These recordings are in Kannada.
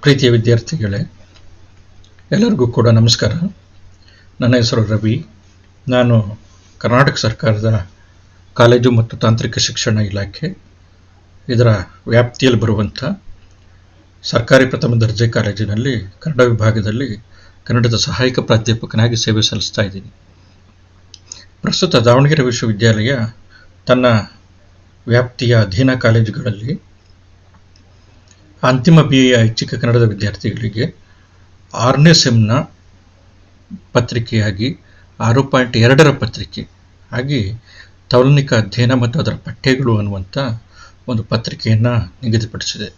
ಪ್ರೀತಿಯ ವಿದ್ಯಾರ್ಥಿಗಳೇ, ಎಲ್ಲರಿಗೂ ಕೂಡ ನಮಸ್ಕಾರ. ನನ್ನ ಹೆಸರು ರವಿ. ನಾನು ಕರ್ನಾಟಕ ಸರ್ಕಾರದ ಕಾಲೇಜು ಮತ್ತು ತಾಂತ್ರಿಕ ಶಿಕ್ಷಣ ಇಲಾಖೆ ಇದರ ವ್ಯಾಪ್ತಿಯಲ್ಲಿ ಬರುವಂಥ ಸರ್ಕಾರಿ ಪ್ರಥಮ ದರ್ಜೆ ಕಾಲೇಜಿನಲ್ಲಿ ಕನ್ನಡ ವಿಭಾಗದಲ್ಲಿ ಕನ್ನಡದ ಸಹಾಯಕ ಪ್ರಾಧ್ಯಾಪಕನಾಗಿ ಸೇವೆ ಸಲ್ಲಿಸ್ತಾ ಇದ್ದೀನಿ. ಪ್ರಸ್ತುತ ದಾವಣಗೆರೆ ವಿಶ್ವವಿದ್ಯಾಲಯ ತನ್ನ ವ್ಯಾಪ್ತಿಯ ಅಧೀನ ಕಾಲೇಜುಗಳಲ್ಲಿ ಅಂತಿಮ BA ಐಚ್ಛಿಕ ಕನ್ನಡದ ವಿದ್ಯಾರ್ಥಿಗಳಿಗೆ 6ನೇ ಸೆಮ್ನ ಪತ್ರಿಕೆಯಾಗಿ 6.2ರ ಪತ್ರಿಕೆ ಆಗಿ ತೌಲನಿಕ ಅಧ್ಯಯನ ಮತ್ತು ಅದರ ಪಠ್ಯಗಳು ಅನ್ನುವಂಥ ಒಂದು ಪತ್ರಿಕೆಯನ್ನು ನಿಗದಿಪಡಿಸಿದೆ.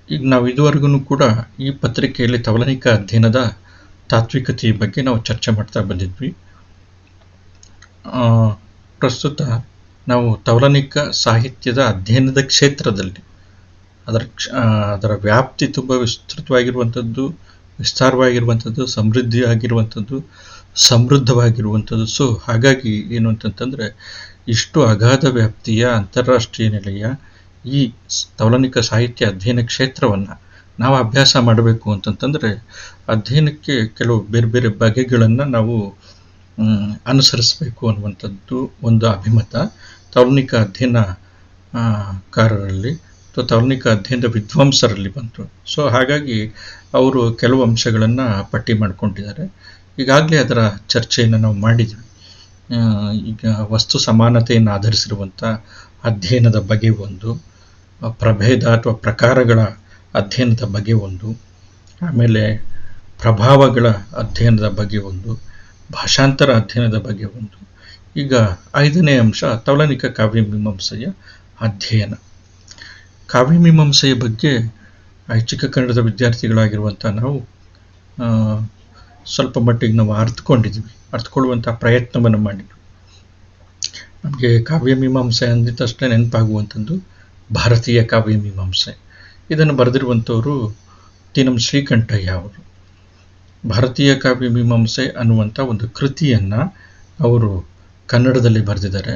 ಈಗ ನಾವು ಇದುವರೆಗೂ ಕೂಡ ಈ ಪತ್ರಿಕೆಯಲ್ಲಿ ತೌಲನಿಕ ಅಧ್ಯಯನದ ತಾತ್ವಿಕತೆಯ ಬಗ್ಗೆ ನಾವು ಚರ್ಚೆ ಮಾಡ್ತಾ ಬಂದಿದ್ವಿ. ಪ್ರಸ್ತುತ ನಾವು ತೌಲನಿಕ ಸಾಹಿತ್ಯದ ಅಧ್ಯಯನದ ಕ್ಷೇತ್ರದಲ್ಲಿ ಅದರ ವ್ಯಾಪ್ತಿ ತುಂಬ ವಿಸ್ತೃತವಾಗಿರುವಂಥದ್ದು, ವಿಸ್ತಾರವಾಗಿರುವಂಥದ್ದು, ಸಮೃದ್ಧವಾಗಿರುವಂಥದ್ದು. ಸೊ ಹಾಗಾಗಿ ಏನು ಅಂತಂತಂದರೆ, ಇಷ್ಟು ಅಗಾಧ ವ್ಯಾಪ್ತಿಯ ಅಂತಾರಾಷ್ಟ್ರೀಯ ನೆಲೆಯ ಈ ತೌಲನಿಕ ಸಾಹಿತ್ಯ ಅಧ್ಯಯನ ಕ್ಷೇತ್ರವನ್ನು ನಾವು ಅಭ್ಯಾಸ ಮಾಡಬೇಕು ಅಂತಂತಂದರೆ ಅಧ್ಯಯನಕ್ಕೆ ಕೆಲವು ಬೇರೆ ಬೇರೆ ಬಗೆಗಳನ್ನು ನಾವು ಅನುಸರಿಸಬೇಕು ಅನ್ನುವಂಥದ್ದು ಒಂದು ಅಭಿಮತ ತೌಲನಿಕ ಅಧ್ಯಯನಕಾರರಲ್ಲಿ ಅಥವಾ ತೌಲನಿಕ ಅಧ್ಯಯನದ ವಿದ್ವಾಂಸರಲ್ಲಿ ಬಂತು. ಸೊ ಹಾಗಾಗಿ ಅವರು ಕೆಲವು ಅಂಶಗಳನ್ನು ಪಟ್ಟಿ ಮಾಡಿಕೊಂಡಿದ್ದಾರೆ. ಈಗಾಗಲೇ ಅದರ ಚರ್ಚೆಯನ್ನು ನಾವು ಮಾಡಿದ್ವಿ. ಈಗ ವಸ್ತು ಸಮಾನತೆಯನ್ನು ಆಧರಿಸಿರುವಂಥ ಅಧ್ಯಯನದ ಬಗೆ ಒಂದು, ಪ್ರಭೇದ ಅಥವಾ ಪ್ರಕಾರಗಳ ಅಧ್ಯಯನದ ಬಗೆ ಒಂದು, ಆಮೇಲೆ ಪ್ರಭಾವಗಳ ಅಧ್ಯಯನದ ಬಗ್ಗೆ ಒಂದು, ಭಾಷಾಂತರ ಅಧ್ಯಯನದ ಬಗ್ಗೆ ಒಂದು. ಈಗ 5ನೇ ಅಂಶ ತೌಲನಿಕ ಕಾವ್ಯಮೀಮಾಂಸೆಯ ಅಧ್ಯಯನ. ಕಾವ್ಯಮೀಮಾಂಸೆಯ ಬಗ್ಗೆ ಐಚ್ಛಿಕ ಕನ್ನಡದ ವಿದ್ಯಾರ್ಥಿಗಳಾಗಿರುವಂಥ ನಾವು ಸ್ವಲ್ಪ ಮಟ್ಟಿಗೆ ನಾವು ಅರ್ಥಕೊಳ್ಳುವಂಥ ಪ್ರಯತ್ನವನ್ನು ಮಾಡಿದ್ವಿ. ನಮಗೆ ಕಾವ್ಯಮೀಮಾಂಸೆ ಅಂದಿದ ತಕ್ಷಣ ನೆನಪಾಗುವಂಥದ್ದು ಭಾರತೀಯ ಕಾವ್ಯಮೀಮಾಂಸೆ. ಇದನ್ನು ಬರೆದಿರುವಂಥವರು ತೀನಂ ಶ್ರೀಕಂಠಯ್ಯ ಅವರು. ಭಾರತೀಯ ಕಾವ್ಯಮೀಮಾಂಸೆ ಅನ್ನುವಂಥ ಒಂದು ಕೃತಿಯನ್ನು ಅವರು ಕನ್ನಡದಲ್ಲಿ ಬರೆದಿದ್ದಾರೆ.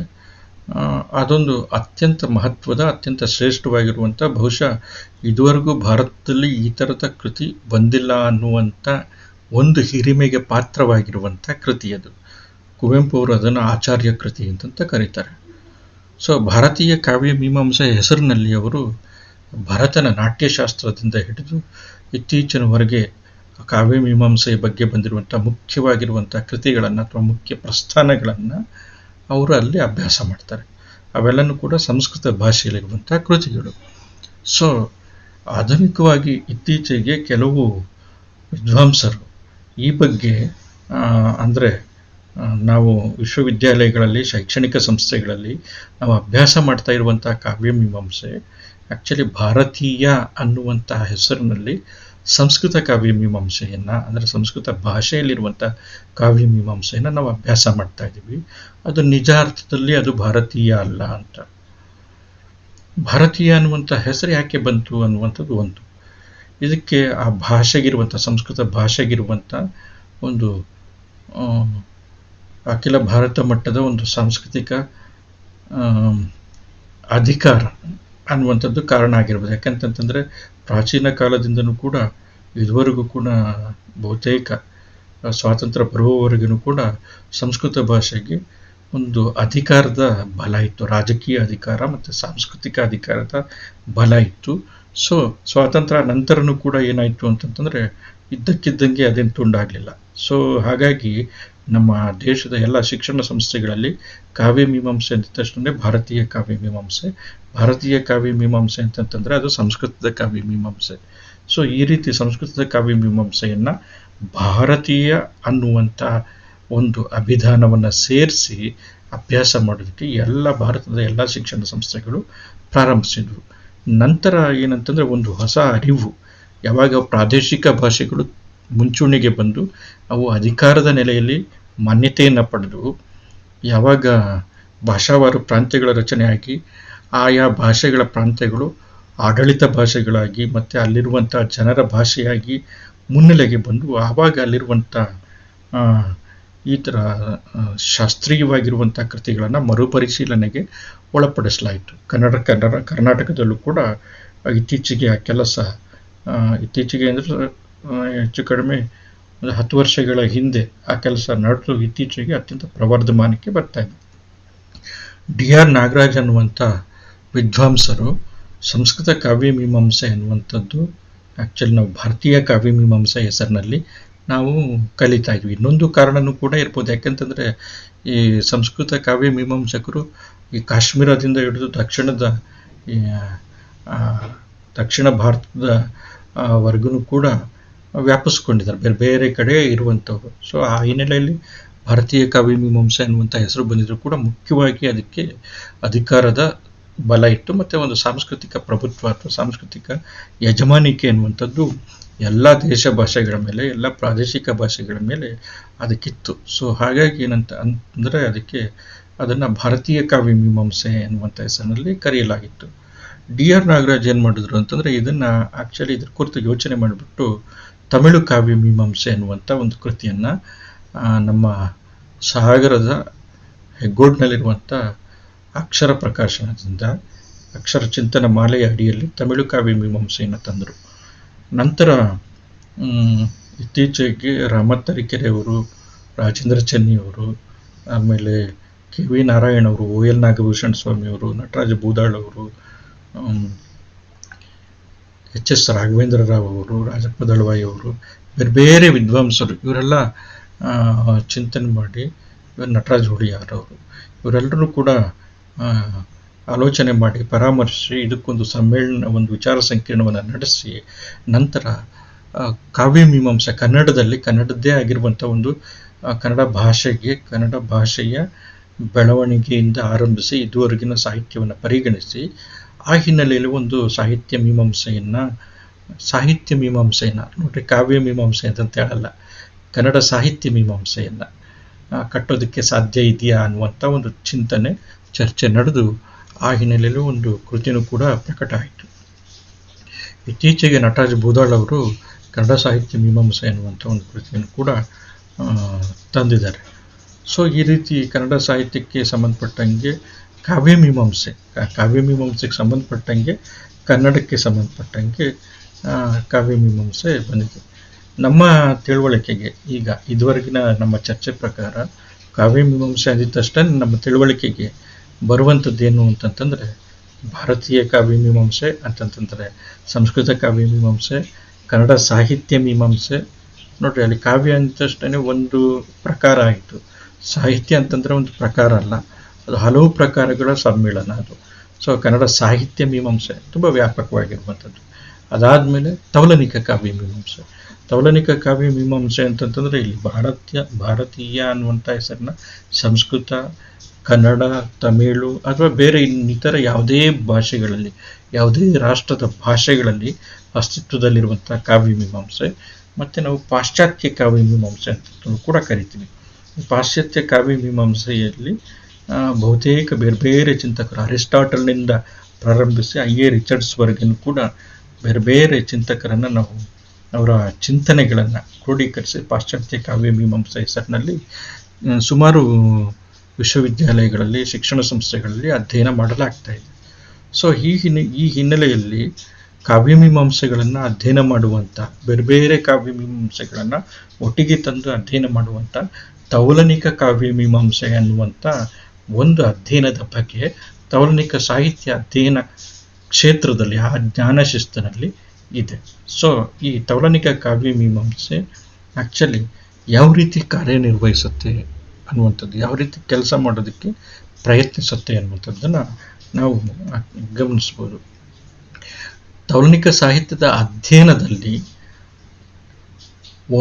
ಅದೊಂದು ಅತ್ಯಂತ ಮಹತ್ವದ, ಅತ್ಯಂತ ಶ್ರೇಷ್ಠವಾಗಿರುವಂಥ, ಬಹುಶಃ ಇದುವರೆಗೂ ಭಾರತದಲ್ಲಿ ಈ ಥರದ ಕೃತಿ ಬಂದಿಲ್ಲ ಅನ್ನುವಂಥ ಒಂದು ಹಿರಿಮೆಗೆ ಪಾತ್ರವಾಗಿರುವಂಥ ಕೃತಿ ಅದು. ಕುವೆಂಪು ಅವರು ಅದನ್ನು ಆಚಾರ್ಯ ಕೃತಿ ಅಂತಂತ ಕರೀತಾರೆ. ಸೊ ಭಾರತೀಯ ಕಾವ್ಯಮೀಮಾಂಸೆಯ ಹೆಸರಿನಲ್ಲಿ ಅವರು ಭರತನ ನಾಟ್ಯಶಾಸ್ತ್ರದಿಂದ ಹಿಡಿದು ಇತ್ತೀಚಿನವರೆಗೆ ಕಾವ್ಯಮೀಮಾಂಸೆಯ ಬಗ್ಗೆ ಬಂದಿರುವಂಥ ಮುಖ್ಯವಾಗಿರುವಂಥ ಕೃತಿಗಳನ್ನು ಅಥವಾ ಮುಖ್ಯ ಪ್ರಸ್ಥಾನಗಳನ್ನು ಅವರು ಅಲ್ಲಿ ಅಭ್ಯಾಸ ಮಾಡ್ತಾರೆ. ಅವೆಲ್ಲನೂ ಕೂಡ ಸಂಸ್ಕೃತ ಭಾಷೆಯಲ್ಲಿರುವಂಥ ಕೃತಿಗಳು. ಸೊ ಆಧುನಿಕವಾಗಿ ಇತ್ತೀಚೆಗೆ ಕೆಲವು ವಿದ್ವಾಂಸರು ಈ ಬಗ್ಗೆ ಅಂದರೆ ನಾವು ವಿಶ್ವವಿದ್ಯಾಲಯಗಳಲ್ಲಿ, ಶೈಕ್ಷಣಿಕ ಸಂಸ್ಥೆಗಳಲ್ಲಿ ನಾವು ಅಭ್ಯಾಸ ಮಾಡ್ತಾ ಇರುವಂಥ ಕಾವ್ಯಮೀಮಾಂಸೆ ಆ್ಯಕ್ಚುಲಿ ಭಾರತೀಯ ಅನ್ನುವಂಥ ಹೆಸರಿನಲ್ಲಿ ಸಂಸ್ಕೃತ ಕಾವ್ಯಮೀಮಾಂಸೆಯನ್ನು, ಅಂದರೆ ಸಂಸ್ಕೃತ ಭಾಷೆಯಲ್ಲಿರುವಂಥ ಕಾವ್ಯಮೀಮಾಂಸೆಯನ್ನು ನಾವು ಅಭ್ಯಾಸ ಮಾಡ್ತಾ ಇದ್ದೀವಿ. ಅದು ನಿಜ ಅರ್ಥದಲ್ಲಿ ಅದು ಭಾರತೀಯ ಅಲ್ಲ ಅಂತ. ಭಾರತೀಯ ಅನ್ನುವಂಥ ಹೆಸರು ಯಾಕೆ ಬಂತು ಅನ್ನುವಂಥದ್ದು ಒಂದು. ಇದಕ್ಕೆ ಆ ಭಾಷೆಗಿರುವಂಥ, ಸಂಸ್ಕೃತ ಭಾಷೆಗಿರುವಂಥ ಒಂದು ಅಖಿಲ ಭಾರತ ಮಟ್ಟದ ಒಂದು ಸಾಂಸ್ಕೃತಿಕ ಅಧಿಕಾರ ಅನ್ನುವಂಥದ್ದು ಕಾರಣ ಆಗಿರ್ಬೋದು. ಯಾಕಂತಂತಂದರೆ ಪ್ರಾಚೀನ ಕಾಲದಿಂದನೂ ಕೂಡ ಇದುವರೆಗೂ ಕೂಡ ಬಹುತೇಕ ಸ್ವಾತಂತ್ರ್ಯ ಬರುವವರೆಗೂ ಕೂಡ ಸಂಸ್ಕೃತ ಭಾಷೆಗೆ ಒಂದು ಅಧಿಕಾರದ ಬಲ ಇತ್ತು, ರಾಜಕೀಯ ಅಧಿಕಾರ ಮತ್ತು ಸಾಂಸ್ಕೃತಿಕ ಅಧಿಕಾರದ ಬಲ ಇತ್ತು. ಸೊ ಸ್ವಾತಂತ್ರ್ಯ ನಂತರನೂ ಕೂಡ ಏನಾಯಿತು ಅಂತಂತಂದರೆ ಇದ್ದಕ್ಕಿದ್ದಂಗೆ ಅದೇನು ತುಂಡಾಗಲಿಲ್ಲ. ಸೊ ಹಾಗಾಗಿ ನಮ್ಮ ದೇಶದ ಎಲ್ಲ ಶಿಕ್ಷಣ ಸಂಸ್ಥೆಗಳಲ್ಲಿ ಕಾವ್ಯಮೀಮಾಂಸೆ ಅಂದ ತಕ್ಷಣ ಭಾರತೀಯ ಕಾವ್ಯಮೀಮಾಂಸೆ, ಭಾರತೀಯ ಕಾವ್ಯಮೀಮಾಂಸೆ ಅಂತಂತಂದರೆ ಅದು ಸಂಸ್ಕೃತದ ಕಾವ್ಯಮೀಮಾಂಸೆ. ಸೊ ಈ ರೀತಿ ಸಂಸ್ಕೃತದ ಕಾವ್ಯಮೀಮಾಂಸೆಯನ್ನು ಭಾರತೀಯ ಅನ್ನುವಂಥ ಒಂದು ಅಭಿಧಾನವನ್ನು ಸೇರಿಸಿ ಅಭ್ಯಾಸ ಮಾಡೋದಕ್ಕೆ ಭಾರತದ ಎಲ್ಲ ಶಿಕ್ಷಣ ಸಂಸ್ಥೆಗಳು ಪ್ರಾರಂಭಿಸಿದವು. ನಂತರ ಏನಂತಂದರೆ ಒಂದು ಹೊಸ ಅರಿವು, ಯಾವಾಗ ಪ್ರಾದೇಶಿಕ ಭಾಷೆಗಳು ಮುಂಚೂಣಿಗೆ ಬಂದು ಅವು ಅಧಿಕಾರದ ನೆಲೆಯಲ್ಲಿ ಮಾನ್ಯತೆಯನ್ನು ಪಡೆದು, ಯಾವಾಗ ಭಾಷಾವಾರು ಪ್ರಾಂತ್ಯಗಳ ರಚನೆಯಾಗಿ ಆಯಾ ಭಾಷೆಗಳ ಪ್ರಾಂತ್ಯಗಳು ಆಡಳಿತ ಭಾಷೆಗಳಾಗಿ ಮತ್ತು ಅಲ್ಲಿರುವಂಥ ಜನರ ಭಾಷೆಯಾಗಿ ಮುನ್ನೆಲೆಗೆ ಬಂದು, ಆವಾಗ ಅಲ್ಲಿರುವಂಥ ಈ ಥರ ಶಾಸ್ತ್ರೀಯವಾಗಿರುವಂಥ ಕೃತಿಗಳನ್ನು ಮರುಪರಿಶೀಲನೆಗೆ ಒಳಪಡಿಸಲಾಯಿತು. ಕರ್ನಾಟಕದಲ್ಲೂ ಕೂಡ ಇತ್ತೀಚೆಗೆ ಆ ಕೆಲಸ ಇತ್ತೀಚೆಗೆ ಅಂದರೆ ಹೆಚ್ಚು ಕಡಿಮೆ ಒಂದು 10 ವರ್ಷಗಳ ಹಿಂದೆ ಆ ಕೆಲಸ ನಡೆದು ಇತ್ತೀಚೆಗೆ ಅತ್ಯಂತ ಪ್ರವರ್ಧಮಾನಕ್ಕೆ ಬರ್ತಾ ಇದೆ. ಡಿ.ಆರ್. ನಾಗರಾಜ್ ಅನ್ನುವಂಥ ವಿದ್ವಾಂಸರು ಸಂಸ್ಕೃತ ಕಾವ್ಯಮೀಮಾಂಸೆ ಅನ್ನುವಂಥದ್ದು ಆ್ಯಕ್ಚುಲಿ ನಾವು ಭಾರತೀಯ ಕಾವ್ಯಮೀಮಾಂಸೆ ಹೆಸರಿನಲ್ಲಿ ನಾವು ಕಲಿತಾ ಇದ್ವಿ. ಇನ್ನೊಂದು ಕಾರಣನೂ ಕೂಡ ಇರ್ಬೋದು, ಯಾಕೆಂತಂದರೆ ಈ ಸಂಸ್ಕೃತ ಕಾವ್ಯಮೀಮಾಂಸಕರು ಈ ಕಾಶ್ಮೀರದಿಂದ ಹಿಡಿದು ಈ ದಕ್ಷಿಣ ಭಾರತದ ವರ್ಗನೂ ಕೂಡ ವ್ಯಾಪಿಸ್ಕೊಂಡಿದ್ದಾರೆ, ಬೇರೆ ಬೇರೆ ಕಡೆ ಇರುವಂಥವ್ರು. ಸೊ ಆ ಹಿನ್ನೆಲೆಯಲ್ಲಿ ಭಾರತೀಯ ಕಾವ್ಯಮೀಮಾಂಸೆ ಅನ್ನುವಂಥ ಹೆಸರು ಬಂದಿದ್ರು ಕೂಡ ಮುಖ್ಯವಾಗಿ ಅದಕ್ಕೆ ಅಧಿಕಾರದ ಬಲ ಇತ್ತು, ಮತ್ತು ಒಂದು ಸಾಂಸ್ಕೃತಿಕ ಪ್ರಭುತ್ವ ಅಥವಾ ಸಾಂಸ್ಕೃತಿಕ ಯಜಮಾನಿಕೆ ಅನ್ನುವಂಥದ್ದು ಎಲ್ಲ ದೇಶ ಭಾಷೆಗಳ ಮೇಲೆ, ಎಲ್ಲ ಪ್ರಾದೇಶಿಕ ಭಾಷೆಗಳ ಮೇಲೆ ಅದಕ್ಕಿತ್ತು. ಸೊ ಹಾಗಾಗಿ ಏನಂತ ಅಂದರೆ ಅದನ್ನು ಭಾರತೀಯ ಕಾವ್ಯಮೀಮಾಂಸೆ ಅನ್ನುವಂಥ ಹೆಸರಿನಲ್ಲಿ ಕರೆಯಲಾಗಿತ್ತು. ಡಿ.ಆರ್. ನಾಗರಾಜ್ ಏನು ಮಾಡಿದ್ರು ಅಂತಂದರೆ ಇದನ್ನು ಆ್ಯಕ್ಚುಲಿ ಇದ್ರ ಕುರಿತು ಯೋಚನೆ ಮಾಡಿಬಿಟ್ಟು ತಮಿಳು ಕಾವ್ಯಮೀಮಾಂಸೆ ಅನ್ನುವಂಥ ಒಂದು ಕೃತಿಯನ್ನು ನಮ್ಮ ಸಾಗರದ ಹೆಗ್ಗೋಡ್ನಲ್ಲಿರುವಂಥ ಅಕ್ಷರ ಪ್ರಕಾಶನದಿಂದ ಅಕ್ಷರ ಚಿಂತನ ಮಾಲೆಯ ಅಡಿಯಲ್ಲಿ ತಮಿಳು ಕಾವ್ಯಮೀಮಾಂಸೆಯನ್ನು ತಂದರು. ನಂತರ ಇತ್ತೀಚೆಗೆ ರಾಮತರೀಕೆರೆಯವರು, ರಾಜೇಂದ್ರ ಚೆನ್ನಿಯವರು, ಆಮೇಲೆ ಕೆ.ವಿ. ನಾರಾಯಣ್ ಅವರು, O.L. ನಾಗಭೂಷಣ ಸ್ವಾಮಿಯವರು, ನಟರಾಜ ಬೂದಾಳ್ ಅವರು, H.S. ರಾಘವೇಂದ್ರ ರಾವ್ ಅವರು, ರಾಜಪ್ಪ ದಳವಾಯಿ ಅವರು, ಬೇರೆ ಬೇರೆ ವಿದ್ವಾಂಸರು ಇವರೆಲ್ಲ ಚಿಂತನೆ ಮಾಡಿ, ನಟರಾಜ್ ಹುಳಿಯಾರ್ ಅವರು ಇವರೆಲ್ಲರೂ ಕೂಡ ಆಲೋಚನೆ ಮಾಡಿ ಪರಾಮರ್ಶಿಸಿ ಇದಕ್ಕೊಂದು ಸಮ್ಮೇಳನ, ಒಂದು ವಿಚಾರ ಸಂಕಿರಣವನ್ನು ನಡೆಸಿ ನಂತರ ಕಾವ್ಯಮೀಮಾಂಸೆ ಕನ್ನಡದ್ದೇ ಆಗಿರುವಂಥ ಒಂದು ಕನ್ನಡ ಭಾಷೆಯ ಬೆಳವಣಿಗೆಯಿಂದ ಆರಂಭಿಸಿ ಇದುವರೆಗಿನ ಸಾಹಿತ್ಯವನ್ನು ಪರಿಗಣಿಸಿ ಆ ಹಿನ್ನೆಲೆಯಲ್ಲಿ ಒಂದು ಸಾಹಿತ್ಯ ಮೀಮಾಂಸೆಯನ್ನು ನೋಡ್ರಿ, ಕಾವ್ಯಮೀಮಾಂಸೆ ಅಂತ ಹೇಳಲ್ಲ, ಕನ್ನಡ ಸಾಹಿತ್ಯ ಮೀಮಾಂಸೆಯನ್ನು ಕಟ್ಟೋದಕ್ಕೆ ಸಾಧ್ಯ ಇದೆಯಾ ಅನ್ನುವಂಥ ಒಂದು ಚಿಂತನೆ ಚರ್ಚೆ ನಡೆದು ಆ ಹಿನ್ನೆಲೆಯಲ್ಲಿ ಒಂದು ಕೃತಿನೂ ಕೂಡ ಪ್ರಕಟ ಆಯಿತು. ಇತ್ತೀಚೆಗೆ ನಟರಾಜ ಬೂದಾಳ್ ಅವರು ಕನ್ನಡ ಸಾಹಿತ್ಯ ಮೀಮಾಂಸೆ ಅನ್ನುವಂಥ ಒಂದು ಕೃತಿಯನ್ನು ಕೂಡ ತಂದಿದ್ದಾರೆ. ಸೊ ಈ ರೀತಿ ಕನ್ನಡ ಸಾಹಿತ್ಯಕ್ಕೆ ಸಂಬಂಧಪಟ್ಟಂಗೆ ಕಾವ್ಯಮೀಮಾಂಸೆಗೆ ಸಂಬಂಧಪಟ್ಟಂಗೆ ಕನ್ನಡಕ್ಕೆ ಸಂಬಂಧಪಟ್ಟಂಗೆ ಕಾವ್ಯಮೀಮಾಂಸೆ ಬಂದಿದೆ. ನಮ್ಮ ತಿಳುವಳಿಕೆಗೆ ಈಗ ಇದುವರೆಗಿನ ನಮ್ಮ ಚರ್ಚೆ ಪ್ರಕಾರ ಕಾವ್ಯಮೀಮಾಂಸೆ ಅಂದಿದ ತಕ್ಷಣ ನಮ್ಮ ತಿಳುವಳಿಕೆಗೆ ಬರುವಂಥದ್ದೇನು ಅಂತಂತಂದರೆ ಭಾರತೀಯ ಕಾವ್ಯಮೀಮಾಂಸೆ ಅಂತಂತಂದರೆ ಸಂಸ್ಕೃತ ಕಾವ್ಯಮೀಮಾಂಸೆ, ಕನ್ನಡ ಸಾಹಿತ್ಯ ಮೀಮಾಂಸೆ. ನೋಡ್ರಿ, ಅಲ್ಲಿ ಕಾವ್ಯ ಅಂದ ತಕ್ಷಣ ಒಂದು ಪ್ರಕಾರ ಆಯಿತು, ಸಾಹಿತ್ಯ ಅಂತಂದರೆ ಒಂದು ಪ್ರಕಾರ ಅಲ್ಲ, ಅದು ಹಲವು ಪ್ರಕಾರಗಳ ಸಮ್ಮೇಳನ ಅದು. ಸೊ ಕನ್ನಡ ಸಾಹಿತ್ಯ ಮೀಮಾಂಸೆ ತುಂಬ ವ್ಯಾಪಕವಾಗಿರುವಂಥದ್ದು. ಅದಾದಮೇಲೆ ತೌಲನಿಕ ಕಾವ್ಯಮೀಮಾಂಸೆ ಅಂತಂತಂದರೆ ಇಲ್ಲಿ ಭಾರತೀಯ ಅನ್ನುವಂಥ ಹೆಸರನ್ನ ಸಂಸ್ಕೃತ, ಕನ್ನಡ, ತಮಿಳು ಅಥವಾ ಬೇರೆ ಇನ್ನಿತರ ಯಾವುದೇ ಭಾಷೆಗಳಲ್ಲಿ, ಯಾವುದೇ ರಾಷ್ಟ್ರದ ಭಾಷೆಗಳಲ್ಲಿ ಅಸ್ತಿತ್ವದಲ್ಲಿರುವಂಥ ಕಾವ್ಯಮೀಮಾಂಸೆ. ಮತ್ತು ನಾವು ಪಾಶ್ಚಾತ್ಯ ಕಾವ್ಯಮೀಮಾಂಸೆ ಅಂತ ಕೂಡ ಕರಿತೀವಿ. ಪಾಶ್ಚಾತ್ಯ ಕಾವ್ಯಮೀಮಾಂಸೆಯಲ್ಲಿ ಬಹುತೇಕ ಬೇರೆ ಬೇರೆ ಚಿಂತಕರು, ಅರಿಸ್ಟಾಟಲ್ನಿಂದ ಪ್ರಾರಂಭಿಸಿ ರಿಚರ್ಡ್ಸ್ವರೆಗೂ ಕೂಡ ಬೇರೆ ಬೇರೆ ಚಿಂತಕರನ್ನು ನಾವು ಅವರ ಚಿಂತನೆಗಳನ್ನು ಕ್ರೋಢೀಕರಿಸಿ ಪಾಶ್ಚಾತ್ಯ ಕಾವ್ಯಮೀಮಾಂಸೆ ಹೆಸರಿನಲ್ಲಿ ಸುಮಾರು ವಿಶ್ವವಿದ್ಯಾಲಯಗಳಲ್ಲಿ, ಶಿಕ್ಷಣ ಸಂಸ್ಥೆಗಳಲ್ಲಿ ಅಧ್ಯಯನ ಮಾಡಲಾಗ್ತಾ ಇದೆ. ಸೊ ಈ ಹಿನ್ನೆಲೆಯಲ್ಲಿ ಕಾವ್ಯಮೀಮಾಂಸೆಗಳನ್ನು ಅಧ್ಯಯನ ಮಾಡುವಂಥ, ಬೇರೆ ಬೇರೆ ಕಾವ್ಯಮೀಮಾಂಸೆಗಳನ್ನು ಒಟ್ಟಿಗೆ ತಂದು ಅಧ್ಯಯನ ಮಾಡುವಂಥ ತೌಲನಿಕ ಕಾವ್ಯಮೀಮಾಂಸೆ ಅನ್ನುವಂಥ ಒಂದು ಅಧ್ಯಯನದ ಬಗ್ಗೆ ತೌಲನಿಕ ಸಾಹಿತ್ಯ ಅಧ್ಯಯನ ಕ್ಷೇತ್ರದಲ್ಲಿ, ಆ ಜ್ಞಾನ ಶಿಸ್ತಿನಲ್ಲಿ ಇದೆ. ಸೊ ಈ ತೌಲನಿಕ ಕಾವ್ಯಮೀಮಾಂಸೆ ಆ್ಯಕ್ಚುಲಿ ಯಾವ ರೀತಿ ಕಾರ್ಯನಿರ್ವಹಿಸುತ್ತೆ ಅನ್ನುವಂಥದ್ದು, ಯಾವ ರೀತಿ ಕೆಲಸ ಮಾಡೋದಕ್ಕೆ ಪ್ರಯತ್ನಿಸುತ್ತೆ ಅನ್ನುವಂಥದ್ದನ್ನು ನಾವು ಗಮನಿಸ್ಬೋದು. ತೌಲನಿಕ ಸಾಹಿತ್ಯದ ಅಧ್ಯಯನದಲ್ಲಿ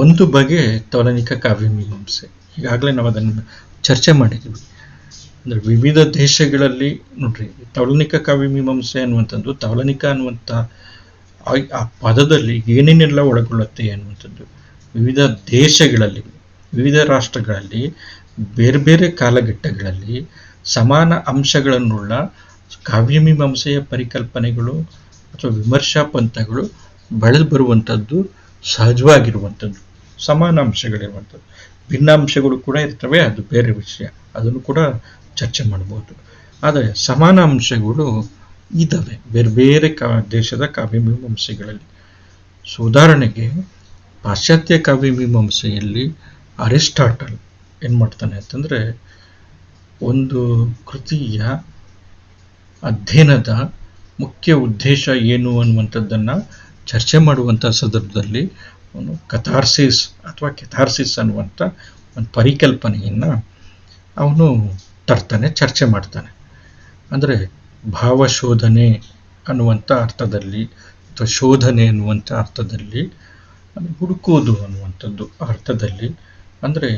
ಒಂದು ಬಗೆ ತೌಲನಿಕ ಕಾವ್ಯಮೀಮಾಂಸೆ, ಈಗಾಗಲೇ ನಾವು ಅದನ್ನು ಚರ್ಚೆ ಮಾಡಿದ್ದೀವಿ. ಅಂದರೆ ವಿವಿಧ ದೇಶಗಳಲ್ಲಿ ನೋಡ್ರಿ, ತೌಲನಿಕ ಕಾವ್ಯಮೀಮಾಂಸೆ ಅನ್ನುವಂಥದ್ದು, ತೌಲನಿಕ ಅನ್ನುವಂಥ ಆ ಪದದಲ್ಲಿ ಏನೇನೆಲ್ಲ ಒಳಗೊಳ್ಳುತ್ತೆ ಅನ್ನುವಂಥದ್ದು ವಿವಿಧ ದೇಶಗಳಲ್ಲಿ, ವಿವಿಧ ರಾಷ್ಟ್ರಗಳಲ್ಲಿ, ಬೇರೆ ಬೇರೆ ಕಾಲಘಟ್ಟಗಳಲ್ಲಿ ಸಮಾನ ಅಂಶಗಳನ್ನುಳ್ಳ ಕಾವ್ಯಮೀಮಾಂಸೆಯ ಪರಿಕಲ್ಪನೆಗಳು ಅಥವಾ ವಿಮರ್ಶಾ ಪಂಥಗಳು ಬೆಳೆದು ಬರುವಂಥದ್ದು ಸಹಜವಾಗಿರುವಂಥದ್ದು. ಸಮಾನ ಅಂಶಗಳಿರುವಂಥದ್ದು, ಭಿನ್ನಾಂಶಗಳು ಕೂಡ ಇರ್ತವೆ, ಅದು ಬೇರೆ ವಿಷಯ, ಅದನ್ನು ಕೂಡ ಚರ್ಚೆ ಮಾಡ್ಬೋದು. ಆದರೆ ಸಮಾನ ಅಂಶಗಳು ಇದ್ದಾವೆ ಬೇರೆ ಬೇರೆ ದೇಶದ ಕಾವ್ಯಮೀಮಾಂಸೆಗಳಲ್ಲಿ. ಸೊ ಉದಾಹರಣೆಗೆ ಪಾಶ್ಚಾತ್ಯ ಕಾವ್ಯ ಮೀಮಾಂಸೆಯಲ್ಲಿ ಅರಿಸ್ಟಾಟಲ್ ಏನು ಮಾಡ್ತಾನೆ ಅಂತಂದರೆ, ಒಂದು ಕೃತಿಯ ಅಧ್ಯಯನದ ಮುಖ್ಯ ಉದ್ದೇಶ ಏನು ಅನ್ನುವಂಥದ್ದನ್ನು ಚರ್ಚೆ ಮಾಡುವಂಥ ಸಂದರ್ಭದಲ್ಲಿ ಅವನು ಕಥಾರ್ಸಿಸ್ ಅಥವಾ ಕೆಥಾರ್ಸಿಸ್ ಅನ್ನುವಂಥ ಒಂದು ಪರಿಕಲ್ಪನೆಯನ್ನು ಅವನು ತರ್ತಾನೆ, ಚರ್ಚೆ ಮಾಡ್ತಾನೆ. ಅಂದರೆ ಭಾವಶೋಧನೆ ಅನ್ನುವಂಥ ಅರ್ಥದಲ್ಲಿ ಅಥವಾ ಶೋಧನೆ ಅನ್ನುವಂಥ ಅರ್ಥದಲ್ಲಿ, ಹುಡುಕೋದು ಅನ್ನುವಂಥದ್ದು ಅರ್ಥದಲ್ಲಿ. ಅಂದರೆ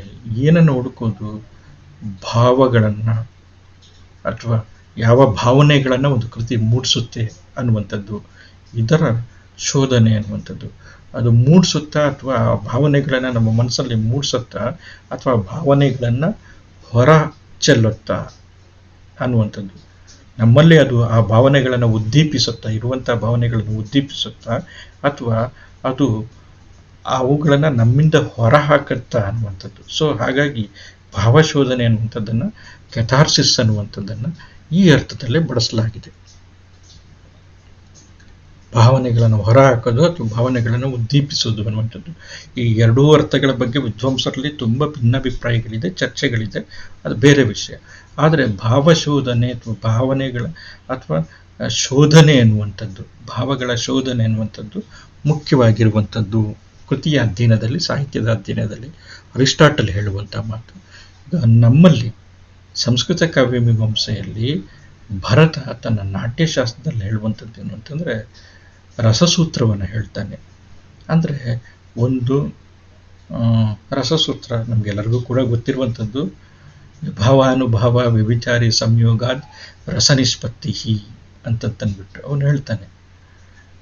ಏನನ್ನು ಹುಡುಕೋದು? ಭಾವಗಳನ್ನು ಅಥವಾ ಯಾವ ಭಾವನೆಗಳನ್ನು ಒಂದು ಕೃತಿ ಮೂಡಿಸುತ್ತೆ ಅನ್ನುವಂಥದ್ದು, ಇದರ ಶೋಧನೆ ಅನ್ನುವಂಥದ್ದು. ಅದು ಮೂಡಿಸುತ್ತಾ ಅಥವಾ ಆ ಭಾವನೆಗಳನ್ನು ನಮ್ಮ ಮನಸ್ಸಲ್ಲಿ ಮೂಡಿಸುತ್ತಾ ಅಥವಾ ಭಾವನೆಗಳನ್ನು ಹೊರ ಚೆಲ್ಲುತ್ತಾ ಅನ್ನುವಂಥದ್ದು. ನಮ್ಮಲ್ಲಿ ಅದು ಆ ಭಾವನೆಗಳನ್ನು ಉದ್ದೀಪಿಸುತ್ತಾ, ಇರುವಂಥ ಭಾವನೆಗಳನ್ನು ಉದ್ದೀಪಿಸುತ್ತಾ ಅಥವಾ ಅದು ಅವುಗಳನ್ನು ನಮ್ಮಿಂದ ಹೊರ ಹಾಕುತ್ತಾ ಅನ್ನುವಂಥದ್ದು. ಸೊ ಹಾಗಾಗಿ ಭಾವಶೋಧನೆ ಅನ್ನುವಂಥದ್ದನ್ನು, ಕೆಥಾರ್ಸಿಸ್ ಅನ್ನುವಂಥದ್ದನ್ನು ಈ ಅರ್ಥದಲ್ಲೇ ಬಳಸಲಾಗಿದೆ. ಭಾವನೆಗಳನ್ನು ಹೊರ ಹಾಕೋದು ಅಥವಾ ಭಾವನೆಗಳನ್ನು ಉದ್ದೀಪಿಸೋದು ಅನ್ನುವಂಥದ್ದು. ಈ ಎರಡೂ ಅರ್ಥಗಳ ಬಗ್ಗೆ ವಿದ್ವಾಂಸರಲ್ಲಿ ತುಂಬ ಭಿನ್ನಾಭಿಪ್ರಾಯಗಳಿದೆ, ಚರ್ಚೆಗಳಿದೆ, ಅದು ಬೇರೆ ವಿಷಯ. ಆದರೆ ಭಾವಶೋಧನೆ ಅಥವಾ ಭಾವನೆಗಳ ಅಥವಾ ಶೋಧನೆ ಅನ್ನುವಂಥದ್ದು, ಭಾವಗಳ ಶೋಧನೆ ಅನ್ನುವಂಥದ್ದು ಮುಖ್ಯವಾಗಿರುವಂಥದ್ದು ಕೃತಿಯ ಅಧ್ಯಯನದಲ್ಲಿ, ಸಾಹಿತ್ಯದ ಅಧ್ಯಯನದಲ್ಲಿ ಅರಿಸ್ಟಾಟಲ್ ಹೇಳುವಂಥ ಮಾತು. ನಮ್ಮಲ್ಲಿ ಸಂಸ್ಕೃತ ಕಾವ್ಯ ಮೀಮಾಂಸೆಯಲ್ಲಿ ಭರತ ತನ್ನ ನಾಟ್ಯಶಾಸ್ತ್ರದಲ್ಲಿ ಹೇಳುವಂಥದ್ದು ಏನು ಅಂತಂದರೆ, ರಸಸೂತ್ರವನ್ನು ಹೇಳ್ತಾನೆ. ಅಂದರೆ ಒಂದು ರಸಸೂತ್ರ ನಮಗೆಲ್ಲರಿಗೂ ಕೂಡ ಗೊತ್ತಿರುವಂಥದ್ದು, ವಿಭಾವಾನುಭಾವ ವ್ಯಭಿಚಾರಿ ಸಂಯೋಗಾದ್ ರಸನಿಷ್ಪತ್ತಿ ಅಂತಂದ್ಬಿಟ್ಟು ಅವನು ಹೇಳ್ತಾನೆ.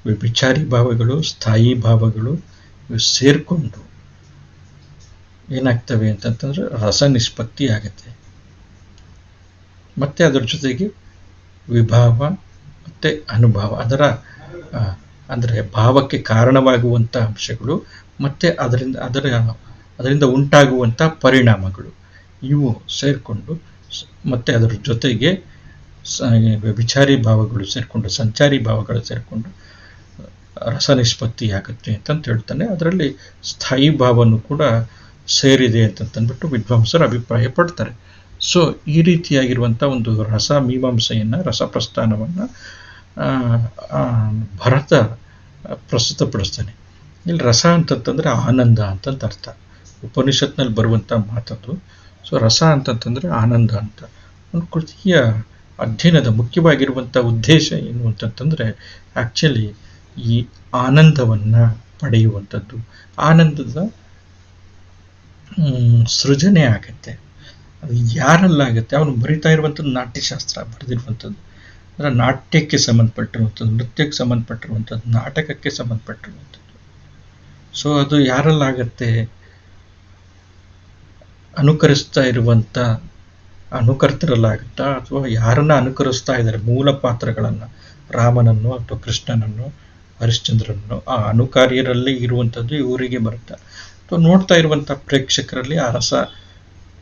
ವ್ಯಭಿಚಾರಿ ಭಾವಗಳು, ಸ್ಥಾಯಿ ಭಾವಗಳು ಇವು ಸೇರಿಕೊಂಡು ಏನಾಗ್ತವೆ ಅಂತಂತಂದ್ರೆ ರಸ ನಿಷ್ಪತ್ತಿ ಆಗುತ್ತೆ. ಮತ್ತು ಅದರ ಜೊತೆಗೆ ವಿಭಾವ ಮತ್ತು ಅನುಭವ, ಅಂದರೆ ಭಾವಕ್ಕೆ ಕಾರಣವಾಗುವಂಥ ಅಂಶಗಳು ಮತ್ತು ಅದರಿಂದ ಉಂಟಾಗುವಂಥ ಪರಿಣಾಮಗಳು ಇವು ಸೇರಿಕೊಂಡು, ಮತ್ತು ಅದರ ಜೊತೆಗೆ ವಿಚಾರಿ ಭಾವಗಳು ಸೇರಿಕೊಂಡು, ಸಂಚಾರಿ ಭಾವಗಳು ಸೇರಿಕೊಂಡು ರಸ ನಿಷ್ಪತ್ತಿ ಆಗುತ್ತೆ ಅಂತಂತ ಹೇಳ್ತಾನೆ. ಅದರಲ್ಲಿ ಸ್ಥಾಯಿ ಭಾವನೂ ಕೂಡ ಸೇರಿದೆ ಅಂತಂದ್ಬಿಟ್ಟು ವಿದ್ವಾಂಸರು ಅಭಿಪ್ರಾಯ ಪಡ್ತಾರೆ. ಸೊ ಈ ರೀತಿಯಾಗಿರುವಂಥ ಒಂದು ರಸ ಮೀಮಾಂಸೆಯನ್ನು, ರಸಪ್ರಸ್ಥಾನವನ್ನು ಭರತ ಪ್ರಸ್ತುತಪಡಿಸ್ತಾನೆ. ಇಲ್ಲಿ ರಸ ಅಂತಂತಂದರೆ ಆನಂದ ಅಂತಂತ ಅರ್ಥ, ಉಪನಿಷತ್ನಲ್ಲಿ ಬರುವಂಥ ಮಾತದು. ಸೊ ರಸ ಅಂತಂತಂದರೆ ಆನಂದ ಅಂತ. ಒಂದು ಕೃತಿಯ ಅಧ್ಯಯನದ ಮುಖ್ಯವಾಗಿರುವಂಥ ಉದ್ದೇಶ ಏನು ಅಂತಂತಂದರೆ, ಆ್ಯಕ್ಚುಲಿ ಈ ಆನಂದವನ್ನು ಪಡೆಯುವಂಥದ್ದು, ಆನಂದದ ಸೃಜನೆ ಆಗುತ್ತೆ. ಅದು ಯಾರಲ್ಲಾಗುತ್ತೆ? ಅವನು ಬರಿತಾ ಇರುವಂಥದ್ದು ನಾಟ್ಯಶಾಸ್ತ್ರ ಬರೆದಿರುವಂಥದ್ದು, ಅಂದರೆ ನಾಟ್ಯಕ್ಕೆ ಸಂಬಂಧಪಟ್ಟಿರುವಂಥದ್ದು, ನೃತ್ಯಕ್ಕೆ ಸಂಬಂಧಪಟ್ಟಿರುವಂಥದ್ದು, ನಾಟಕಕ್ಕೆ ಸಂಬಂಧಪಟ್ಟಿರುವಂಥದ್ದು. ಸೊ ಅದು ಯಾರಲ್ಲಾಗತ್ತೆ? ಅನುಕರಿಸ್ತಾ ಇರುವಂಥ ಅನುಕರ್ತರಲ್ಲಾಗುತ್ತಾ ಅಥವಾ ಯಾರನ್ನ ಅನುಕರಿಸ್ತಾ ಇದ್ದಾರೆ ಮೂಲ ಪಾತ್ರಗಳನ್ನು, ರಾಮನನ್ನು ಅಥವಾ ಕೃಷ್ಣನನ್ನು, ಹರಿಶ್ಚಂದ್ರನನ್ನು, ಆ ಅನುಕಾರ್ಯರಲ್ಲಿ ಇರುವಂಥದ್ದು ಇವರಿಗೆ ಬರುತ್ತೆ. ಅಥವಾ ನೋಡ್ತಾ ಇರುವಂಥ ಪ್ರೇಕ್ಷಕರಲ್ಲಿ ಆ ರಸ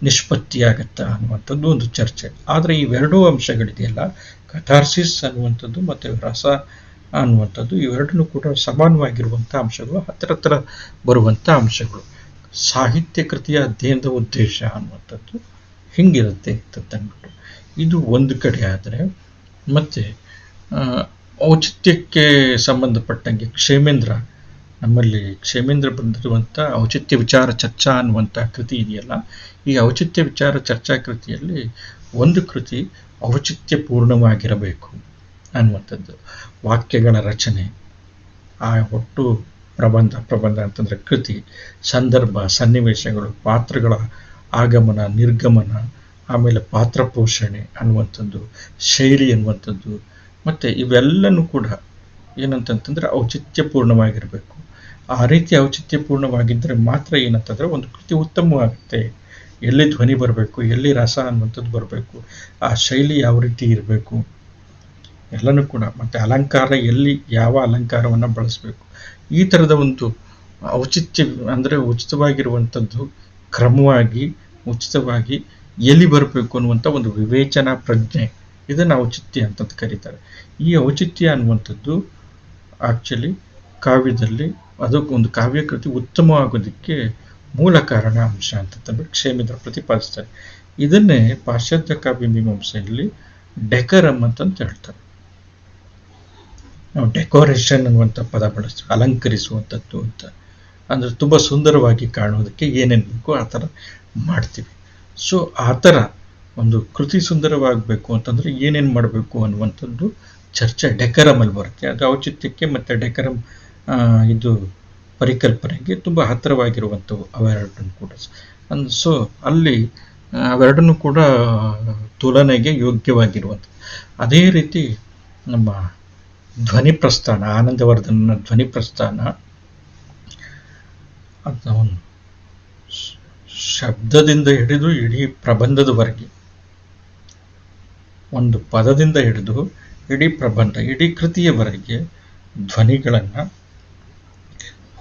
ನಿಷ್ಪತ್ತಿಯಾಗತ್ತಾ ಅನ್ನುವಂಥದ್ದು ಒಂದು ಚರ್ಚೆ. ಆದರೆ ಇವೆರಡೂ ಅಂಶಗಳಿದೆಯಲ್ಲ, ಕಥಾರ್ಸಿಸ್ ಅನ್ನುವಂಥದ್ದು ಮತ್ತು ರಸ ಅನ್ನುವಂಥದ್ದು, ಇವೆರಡನ್ನೂ ಕೂಡ ಸಮಾನವಾಗಿರುವಂಥ ಅಂಶಗಳು, ಹತ್ತಿರ ಬರುವಂಥ ಅಂಶಗಳು. ಸಾಹಿತ್ಯ ಕೃತಿಯ ಅಧ್ಯಯನದ ಉದ್ದೇಶ ಅನ್ನುವಂಥದ್ದು ಹಿಂಗಿರುತ್ತೆ ಅಂತಂದ್ಬಿಟ್ಟು ಇದು ಒಂದು ಕಡೆ. ಆದರೆ ಮತ್ತು ಔಚಿತ್ಯಕ್ಕೆ ಸಂಬಂಧಪಟ್ಟಂಗೆ ನಮ್ಮಲ್ಲಿ ಕ್ಷೇಮೇಂದ್ರ ಬಂದಿರುವಂಥ ಔಚಿತ್ಯ ವಿಚಾರ ಚರ್ಚಾ ಅನ್ನುವಂಥ ಕೃತಿ ಇದೆಯಲ್ಲ, ಈ ಔಚಿತ್ಯ ವಿಚಾರ ಚರ್ಚಾ ಕೃತಿಯಲ್ಲಿ ಒಂದು ಕೃತಿ ಔಚಿತ್ಯಪೂರ್ಣವಾಗಿರಬೇಕು ಅನ್ನುವಂಥದ್ದು. ವಾಕ್ಯಗಳ ರಚನೆ, ಆ ಒಟ್ಟು ಪ್ರಬಂಧ ಅಂತಂದರೆ ಕೃತಿ, ಸಂದರ್ಭ, ಸನ್ನಿವೇಶಗಳು, ಪಾತ್ರಗಳ ಆಗಮನ ನಿರ್ಗಮನ, ಆಮೇಲೆ ಪಾತ್ರ ಪೋಷಣೆ ಅನ್ನುವಂಥದ್ದು, ಶೈಲಿ ಅನ್ನುವಂಥದ್ದು, ಮತ್ತು ಇವೆಲ್ಲನೂ ಕೂಡ ಏನಂತಂತಂದರೆ ಔಚಿತ್ಯಪೂರ್ಣವಾಗಿರಬೇಕು. ಆ ರೀತಿ ಔಚಿತ್ಯಪೂರ್ಣವಾಗಿದ್ದರೆ ಮಾತ್ರ ಏನಂತಂದರೆ ಒಂದು ಕೃತಿ ಉತ್ತಮವಾಗುತ್ತೆ. ಎಲ್ಲಿ ಧ್ವನಿ ಬರಬೇಕು, ಎಲ್ಲಿ ರಸ ಅನ್ನುವಂಥದ್ದು ಬರಬೇಕು, ಆ ಶೈಲಿ ಯಾವ ರೀತಿ ಇರಬೇಕು ಎಲ್ಲನೂ ಕೂಡ, ಮತ್ತು ಅಲಂಕಾರ ಎಲ್ಲಿ ಯಾವ ಅಲಂಕಾರವನ್ನು ಬಳಸಬೇಕು, ಈ ಥರದ ಒಂದು ಔಚಿತ್ಯ ಅಂದರೆ ಉಚಿತವಾಗಿರುವಂಥದ್ದು ಕ್ರಮವಾಗಿ ಉಚಿತವಾಗಿ ಎಲ್ಲಿ ಬರಬೇಕು ಅನ್ನುವಂಥ ಒಂದು ವಿವೇಚನಾ ಪ್ರಜ್ಞೆ, ಇದನ್ನು ಔಚಿತ್ಯ ಅಂತ ಕರೀತಾರೆ. ಈ ಔಚಿತ್ಯ ಅನ್ನುವಂಥದ್ದು ಆ್ಯಕ್ಚುಲಿ ಕಾವ್ಯದಲ್ಲಿ ಅದು ಒಂದು ಕಾವ್ಯಕೃತಿ ಉತ್ತಮವಾಗೋದಕ್ಕೆ ಮೂಲ ಕಾರಣ ಅಂಶ ಅಂತಂದ್ಬಿಟ್ಟು ಕ್ಷೇಮಿದ್ರು ಪ್ರತಿಪಾದಿಸ್ತಾರೆ. ಇದನ್ನೇ ಪಾಶ್ಚಾತ್ಯ ಕಾವ್ಯ ಮೀಮಾಂಸೆಯಲ್ಲಿ ಡೆಕರಮ್ ಅಂತಂತ ಹೇಳ್ತಾರೆ. ನಾವು ಡೆಕೋರೇಷನ್ ಅನ್ನುವಂಥ ಪದ ಬಳಸ್ತೀವಿ, ಅಲಂಕರಿಸುವಂಥದ್ದು ಅಂತ. ಅಂದರೆ ತುಂಬ ಸುಂದರವಾಗಿ ಕಾಣೋದಕ್ಕೆ ಏನೇನು ಬೇಕೋ ಆ ಥರ ಮಾಡ್ತೀವಿ. ಸೊ ಆ ಥರ ಒಂದು ಕೃತಿ ಸುಂದರವಾಗಬೇಕು ಅಂತಂದರೆ ಏನೇನು ಮಾಡಬೇಕು ಅನ್ನುವಂಥದ್ದು ಚರ್ಚೆ ಡೆಕರಮಲ್ಲಿ ಬರುತ್ತೆ. ಅದು ಔಚಿತ್ಯಕ್ಕೆ ಮತ್ತು ಡೆಕರಮ್ ಇದು ಪರಿಕಲ್ಪನೆಗೆ ತುಂಬ ಹತ್ತಿರವಾಗಿರುವಂಥವು ಅವೆರಡನ್ನು ಕೂಡ. ಸೊ ಅಲ್ಲಿ ಅವೆರಡನ್ನು ಕೂಡ ತುಲನೆಗೆ ಯೋಗ್ಯವಾಗಿರುವಂಥದ್ದು. ಅದೇ ರೀತಿ ನಮ್ಮ ಧ್ವನಿ ಪ್ರಸ್ಥಾನ, ಆನಂದವರ್ಧನ ಧ್ವನಿ ಪ್ರಸ್ಥಾನ, ಅದನ್ನ ಒಂದು ಶಬ್ದದಿಂದ ಹಿಡಿದು ಇಡೀ ಪ್ರಬಂಧದವರೆಗೆ, ಒಂದು ಪದದಿಂದ ಹಿಡಿದು ಇಡೀ ಪ್ರಬಂಧ, ಇಡೀ ಕೃತಿಯವರೆಗೆ ಧ್ವನಿಗಳನ್ನು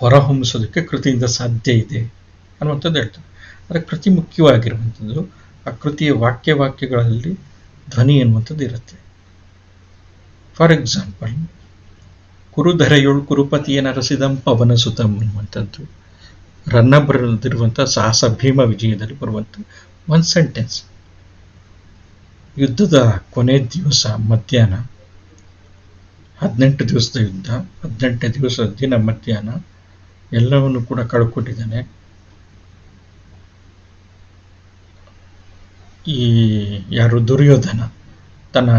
ಹೊರಹೊಮ್ಮಿಸೋದಕ್ಕೆ ಕೃತಿಯಿಂದ ಸಾಧ್ಯ ಇದೆ ಅನ್ನುವಂಥದ್ದು ಹೇಳ್ತಾರೆ. ಆದರೆ ಕೃತಿ ಮುಖ್ಯವಾಗಿರುವಂಥದ್ದು, ಆ ಕೃತಿಯ ವಾಕ್ಯಗಳಲ್ಲಿ ಧ್ವನಿ ಎನ್ನುವಂಥದ್ದು ಇರುತ್ತೆ. ಫಾರ್ ಎಕ್ಸಾಂಪಲ್, ಕುರುಧರೆಯೊಳು ಕುರುಪತಿಯ ನರಸಿದಂ ಪವನ ಸುತಂ ಅನ್ನುವಂಥದ್ದು ರನ್ನ ಬರೆದಿರುವಂಥ ಸಾಹಸ ಭೀಮ ವಿಜಯದಲ್ಲಿ ಬರುವಂಥ ಒಂದು ಸೆಂಟೆನ್ಸ್. ಯುದ್ಧದ ಕೊನೆ ದಿವಸ ಮಧ್ಯಾಹ್ನ, 18 ದಿವಸದ ಯುದ್ಧ, 18ನೇ ದಿವಸದ ದಿನ ಮಧ್ಯಾಹ್ನ ಎಲ್ಲವನ್ನು ಕೂಡ ಕಳ್ಕೊಂಡಿದ್ದಾನೆ. ಈ ಯಾರು ದುರ್ಯೋಧನ ತನ್ನ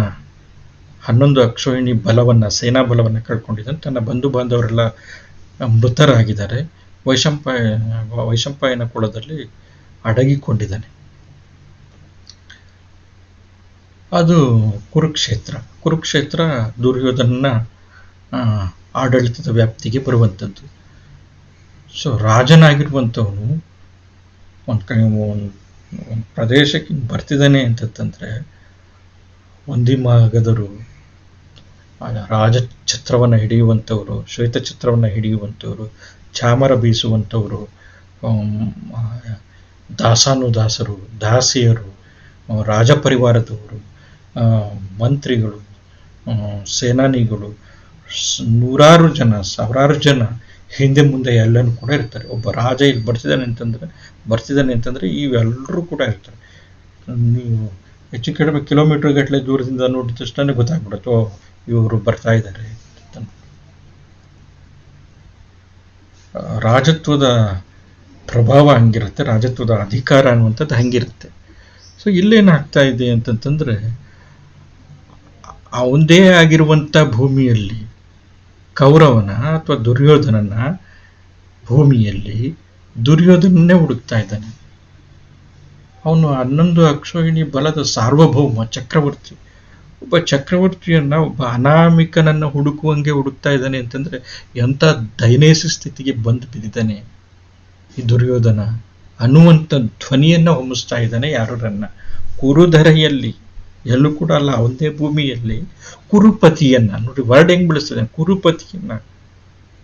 11 ಅಕ್ಷೋಹಿಣಿ ಬಲವನ್ನು, ಸೇನಾ ಬಲವನ್ನು ಕಳ್ಕೊಂಡಿದ್ದಾನೆ. ತನ್ನ ಬಂಧು ಬಾಂಧವರೆಲ್ಲ ಮೃತರಾಗಿದ್ದಾರೆ. ವೈಶಂಪಾಯನ ಕುಳದಲ್ಲಿ ಅಡಗಿಕೊಂಡಿದ್ದಾನೆ. ಅದು ಕುರುಕ್ಷೇತ್ರ ದುರ್ಯೋಧನನ ಆಡಳಿತದ ವ್ಯಾಪ್ತಿಗೆ ಬರುವಂಥದ್ದು. ಸೊ ರಾಜನಾಗಿರುವಂಥವನು ಒಂದು ಪ್ರದೇಶಕ್ಕೆ ಬರ್ತಿದ್ದಾನೆ ಅಂತಂದರೆ ಒಂದಿಮಾಗದರು ರಾಜಛತ್ರವನ್ನು ಹಿಡಿಯುವಂಥವರು, ಶ್ವೇತಛತ್ರವನ್ನು ಹಿಡಿಯುವಂಥವರು, ಚಾಮರ ಬೀಸುವಂಥವರು, ದಾಸಾನುದಾಸರು, ದಾಸಿಯರು, ರಾಜಪರಿವಾರದವರು, ಮಂತ್ರಿಗಳು, ಸೇನಾನಿಗಳು, ನೂರಾರು ಜನ, ಸಾವಿರಾರು ಜನ ಹಿಂದೆ ಮುಂದೆ ಎಲ್ಲನೂ ಕೂಡ ಇರ್ತಾರೆ. ಒಬ್ಬ ರಾಜ ಇಲ್ಲಿ ಬರ್ತಿದ್ದಾನೆ ಅಂತಂದರೆ ಇವೆಲ್ಲರೂ ಕೂಡ ಇರ್ತಾರೆ. ನೀವು ಹೆಚ್ಚು ಕಡಿಮೆ ಕಿಲೋಮೀಟರ್ ಗಟ್ಟಲೆ ದೂರದಿಂದ ನೋಡಿದ ತಕ್ಷಣ ಗೊತ್ತಾಗ್ಬಿಡುತ್ತೆ, ಓ ಇವರು ಬರ್ತಾ ಇದ್ದಾರೆ. ರಾಜತ್ವದ ಪ್ರಭಾವ ಹಂಗಿರುತ್ತೆ, ರಾಜತ್ವದ ಅಧಿಕಾರ ಅನ್ನುವಂಥದ್ದು ಹಂಗಿರುತ್ತೆ. ಸೊ ಇಲ್ಲೇನಾಗ್ತಾ ಇದೆ ಅಂತಂತಂದರೆ, ಅವಂದೇ ಆಗಿರುವಂಥ ಭೂಮಿಯಲ್ಲಿ ಕೌರವನ ಅಥವಾ ದುರ್ಯೋಧನನ ಭೂಮಿಯಲ್ಲಿ ದುರ್ಯೋಧನನ್ನೇ ಹುಡುಕ್ತಾ ಇದ್ದಾನೆ. ಅವನು 11 ಅಕ್ಷೋಹಿಣಿ ಬಲದ ಸಾರ್ವಭೌಮ ಚಕ್ರವರ್ತಿ. ಒಬ್ಬ ಚಕ್ರವರ್ತಿಯನ್ನ ಒಬ್ಬ ಅನಾಮಿಕನನ್ನು ಹುಡುಕುವಂಗೆ ಹುಡುಕ್ತಾ ಇದ್ದಾನೆ ಅಂತಂದ್ರೆ ಎಂಥ ದೈನೇಸಿ ಸ್ಥಿತಿಗೆ ಬಂದು ಬಿದ್ದಿದ್ದಾನೆ ಈ ದುರ್ಯೋಧನ ಅನ್ನುವಂಥ ಧ್ವನಿಯನ್ನ ಹೊಮ್ಮಿಸ್ತಾ ಇದ್ದಾನೆ ಯಾರನ್ನ. ಕುರುಧರೆಯಲ್ಲಿ, ಎಲ್ಲೂ ಕೂಡ ಅಲ್ಲ, ಒಂದೇ ಭೂಮಿಯಲ್ಲಿ ಕುರುಪತಿಯನ್ನ ನೋಡಿ, ವರ್ಡ್ ಹೆಂಗ್ ಬೆಳೆಸ್ತಿದ್ದಾನೆ, ಕುರುಪತಿಯನ್ನ,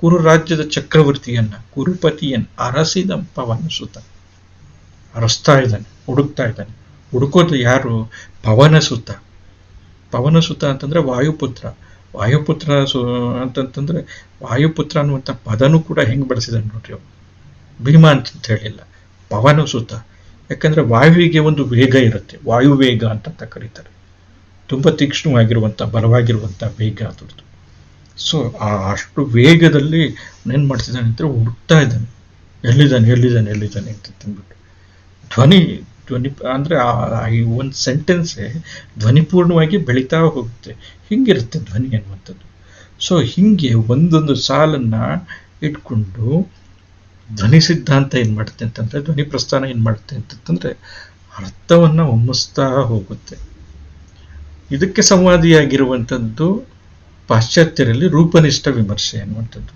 ಕುರು ರಾಜ್ಯದ ಚಕ್ರವರ್ತಿಯನ್ನ, ಕುರುಪತಿಯನ್ನ ಅರಸಿದ ಪವನ ಸುತ ಅರಸ್ತಾ ಇದ್ದಾನೆ, ಹುಡುಕ್ತಾ ಇದ್ದಾನೆ. ಹುಡುಕೋದು ಯಾರು? ಪವನ ಸುತ. ಪವನ ಸುತ ಅಂತಂದ್ರೆ ವಾಯುಪುತ್ರ. ವಾಯುಪುತ್ರ ಅಂತಂತಂದ್ರೆ ವಾಯುಪುತ್ರ ಅನ್ನುವಂಥ ಪದನೂ ಕೂಡ ಹೆಂಗ್ ಬಳಸಿದಾನೆ ನೋಡ್ರಿ ಅವ್ರು. ಭೀಮ ಅಂತ ಹೇಳಿಲ್ಲ, ಪವನ ಸುತ. ಯಾಕಂದ್ರೆ ವಾಯುವಿಗೆ ಒಂದು ವೇಗ ಇರುತ್ತೆ, ವಾಯುವೇಗ ಅಂತ ಕರೀತಾರೆ. ತುಂಬ ತೀಕ್ಷ್ಣವಾಗಿರುವಂಥ, ಬಲವಾಗಿರುವಂಥ ವೇಗ ಅದ್ರದ್ದು. ಸೊ ಅಷ್ಟು ವೇಗದಲ್ಲಿ ಏನ್ ಮಾಡ್ತಿದ್ದಾನೆ ಅಂತ ಹುಡುಕ್ತಾ ಇದ್ದಾನೆ, ಎಲ್ಲಿದ್ದಾನೆ ಅಂತ ತಂದ್ಬಿಟ್ಟು. ಧ್ವನಿ ಅಂದ್ರೆ ಈ ಒಂದು ಸೆಂಟೆನ್ಸೇ ಧ್ವನಿಪೂರ್ಣವಾಗಿ ಬೆಳೀತಾ ಹೋಗುತ್ತೆ. ಹಿಂಗಿರುತ್ತೆ ಧ್ವನಿ ಅನ್ನುವಂಥದ್ದು. ಸೊ ಹಿಂಗೆ ಒಂದೊಂದು ಸಾಲನ್ನ ಇಟ್ಕೊಂಡು ಧ್ವನಿ ಸಿದ್ಧಾಂತ ಏನ್ ಮಾಡುತ್ತೆ ಅಂತಂದ್ರೆ, ಧ್ವನಿ ಪ್ರಸ್ಥಾನ ಏನ್ ಮಾಡುತ್ತೆ ಅಂತಂದ್ರೆ ಅರ್ಥವನ್ನ ಹೊಮ್ಮಿಸ್ತಾ ಹೋಗುತ್ತೆ. ಇದಕ್ಕೆ ಸಂವಾದಿಯಾಗಿರುವಂಥದ್ದು ಪಾಶ್ಚಾತ್ಯರಲ್ಲಿ ರೂಪನಿಷ್ಠ ವಿಮರ್ಶೆ ಅನ್ನುವಂಥದ್ದು.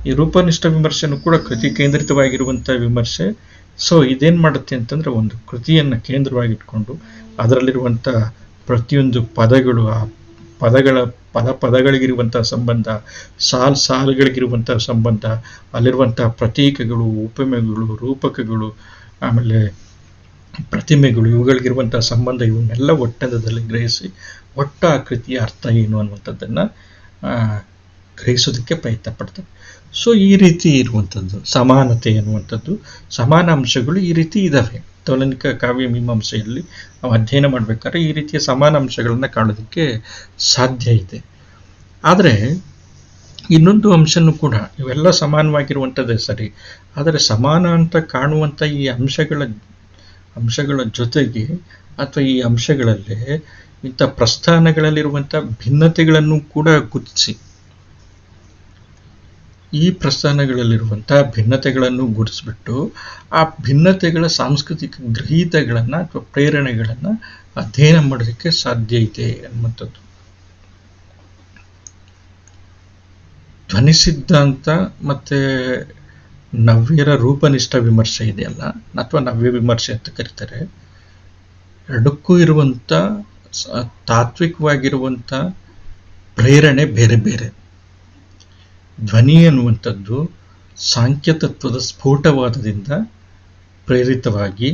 ಈ ರೂಪನಿಷ್ಠ ವಿಮರ್ಶೆನೂ ಕೂಡ ಕೃತಿ ಕೇಂದ್ರಿತವಾಗಿರುವಂಥ ವಿಮರ್ಶೆ. ಸೊ ಇದೇನ್ ಮಾಡುತ್ತೆ ಅಂತಂದ್ರೆ, ಒಂದು ಕೃತಿಯನ್ನ ಕೇಂದ್ರವಾಗಿಟ್ಕೊಂಡು ಅದರಲ್ಲಿರುವಂಥ ಪ್ರತಿಯೊಂದು ಪದಗಳು, ಆ ಪದಗಳಿಗಿರುವಂತಹ ಸಂಬಂಧ, ಸಾಲುಗಳಿಗಿರುವಂತಹ ಸಂಬಂಧ, ಅಲ್ಲಿರುವಂತಹ ಪ್ರತೀಕಗಳು, ಉಪಮೆಗಳು, ರೂಪಕಗಳು, ಆಮೇಲೆ ಪ್ರತಿಮೆಗಳು, ಇವುಗಳಿಗಿರುವಂತಹ ಸಂಬಂಧ, ಇವನ್ನೆಲ್ಲ ಒಟ್ಟಂದದಲ್ಲಿ ಗ್ರಹಿಸಿ ಒಟ್ಟ ಆ ಕೃತಿಯ ಅರ್ಥ ಏನು ಅನ್ನುವಂಥದ್ದನ್ನ ಗ್ರಹಿಸೋದಕ್ಕೆ ಪ್ರಯತ್ನ ಪಡ್ತಾರೆ. ಸೊ ಈ ರೀತಿ ಇರುವಂಥದ್ದು ಸಮಾನತೆ ಎನ್ನುವಂಥದ್ದು, ಸಮಾನ ಅಂಶಗಳು ಈ ರೀತಿ ಇದ್ದಾವೆ. ತೌಲನಿಕ ಕಾವ್ಯ ಮೀಮಾಂಸೆಯಲ್ಲಿ ನಾವು ಅಧ್ಯಯನ ಮಾಡಬೇಕಾದ್ರೆ ಈ ರೀತಿಯ ಸಮಾನ ಅಂಶಗಳನ್ನು ಕಾಣೋದಕ್ಕೆ ಸಾಧ್ಯ ಇದೆ. ಆದರೆ ಇನ್ನೊಂದು ಅಂಶನೂ ಕೂಡ, ಇವೆಲ್ಲ ಸಮಾನವಾಗಿರುವಂಥದ್ದೇ ಸರಿ, ಆದರೆ ಸಮಾನ ಅಂತ ಕಾಣುವಂಥ ಈ ಅಂಶಗಳ ಜೊತೆಗೆ ಅಥವಾ ಈ ಅಂಶಗಳಲ್ಲೇ ಇಂಥ ಪ್ರಸ್ಥಾನಗಳಲ್ಲಿರುವಂಥ ಭಿನ್ನತೆಗಳನ್ನು ಕೂಡ ಗುರುತಿಸಿ, ಈ ಪ್ರಸ್ಥಾನಗಳಲ್ಲಿರುವಂಥ ಭಿನ್ನತೆಗಳನ್ನು ಗುರುತಿಸ್ಬಿಟ್ಟು ಆ ಭಿನ್ನತೆಗಳ ಸಾಂಸ್ಕೃತಿಕ ಗೃಹೀತಗಳನ್ನು ಅಥವಾ ಪ್ರೇರಣೆಗಳನ್ನು ಅಧ್ಯಯನ ಮಾಡೋದಕ್ಕೆ ಸಾಧ್ಯ ಇದೆ ಅನ್ನುವಂಥದ್ದು. ಧ್ವನಿ ಸಿದ್ಧಾಂತ ಮತ್ತು ನವ್ಯರ ರೂಪನಿಷ್ಠ ವಿಮರ್ಶೆ ಇದೆಯಲ್ಲ, ಅಥವಾ ನವ್ಯ ವಿಮರ್ಶೆ ಅಂತ ಕರೀತಾರೆ, ಎರಡಕ್ಕೂ ಇರುವಂಥ ತಾತ್ವಿಕವಾಗಿರುವಂಥ ಪ್ರೇರಣೆ ಬೇರೆ ಬೇರೆ. ಧ್ವನಿ ಅನ್ನುವಂಥದ್ದು ಸಾಂಖ್ಯ ತತ್ವದ ಸ್ಫೋಟವಾದದಿಂದ ಪ್ರೇರಿತವಾಗಿ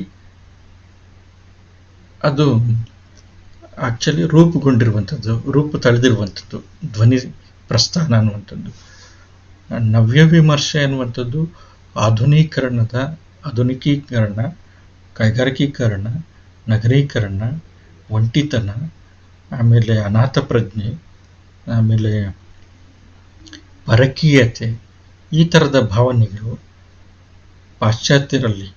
ಅದು ಆಕ್ಚುಲಿ ರೂಪುಗೊಂಡಿರುವಂಥದ್ದು, ರೂಪ ತಳೆದಿರುವಂಥದ್ದು ಧ್ವನಿ ಪ್ರಸ್ಥಾನ ಅನ್ನುವಂಥದ್ದು. ನವ್ಯ ವಿಮರ್ಶೆ ಅನ್ನುವಂಥದ್ದು ಆಧುನೀಕರಣ, ಕೈಗಾರಿಕೀಕರಣ, ನಗರೀಕರಣ, ಒಂಟಿತನ, ಆಮೇಲೆ ಅನಾಥ ಪ್ರಜ್ಞೆ, ಆಮೇಲೆ ಪರಕೀಯತೆ, ಈ ಥರದ ಭಾವನೆಗಳು ಪಾಶ್ಚಾತ್ಯರಲ್ಲಿ